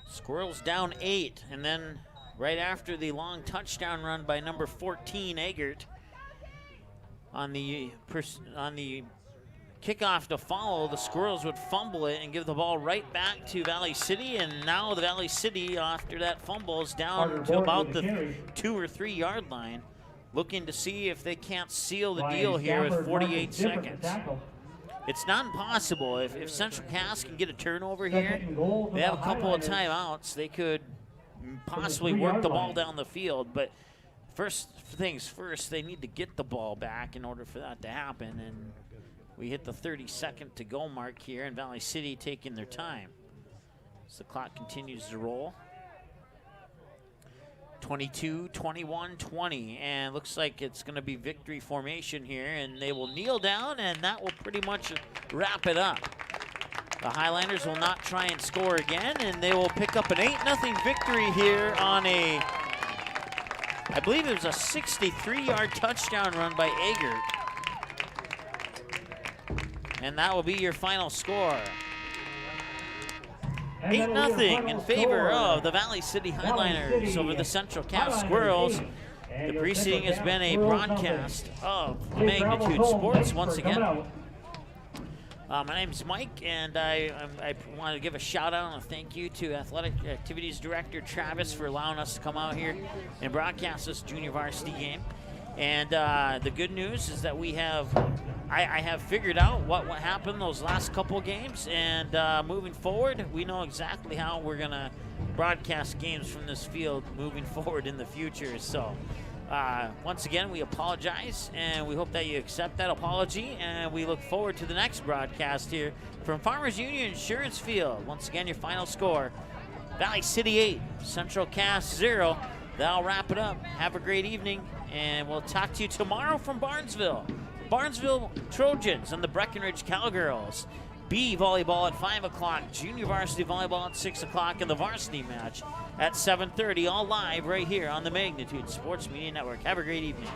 Squirrels down 8, and then right after the long touchdown run by number 14, Eggert, on the kickoff to follow, the Squirrels would fumble it and give the ball right back to Valley City, and now the Valley City, after that fumble, is down to about the 2 or 3 yard line, looking to see if they can't seal the deal here with 48 seconds. It's not impossible. If Central Cass can get a turnover here, they have a couple of timeouts, they could possibly work the ball down the field, but first things first, they need to get the ball back in order for that to happen, and we hit the 30-second to go mark here, and Valley City taking their time. So the clock continues to roll. 22, 21, 20, and looks like it's going to be victory formation here, and they will kneel down, and that will pretty much wrap it up. The Highlanders will not try and score again, and they will pick up an 8-0 victory here on a, I believe it was a 63-yard touchdown run by Eggert. And that will be your final score. 8-0 in favor of the Valley City Highlanders over the Central Cass Squirrels. The preceding has been a broadcast of Magnitude Sports once again. My name's Mike, and I want to give a shout out and a thank you to Athletic Activities Director Travis for allowing us to come out here and broadcast this junior varsity game. And the good news is that we have, I have figured out what happened those last couple games, and moving forward, we know exactly how we're going to broadcast games from this field moving forward in the future. So once again, we apologize, and we hope that you accept that apology, and we look forward to the next broadcast here from Farmers Union Insurance Field. Once again, your final score, Valley City 8, Central Cass 0. That'll wrap it up. Have a great evening, and we'll talk to you tomorrow from Barnesville. Barnesville Trojans and the Breckenridge Cowgirls. B volleyball at 5 o'clock, junior varsity volleyball at 6 o'clock, and the varsity match at 7:30, all live right here on the Magnitude Sports Media Network. Have a great evening.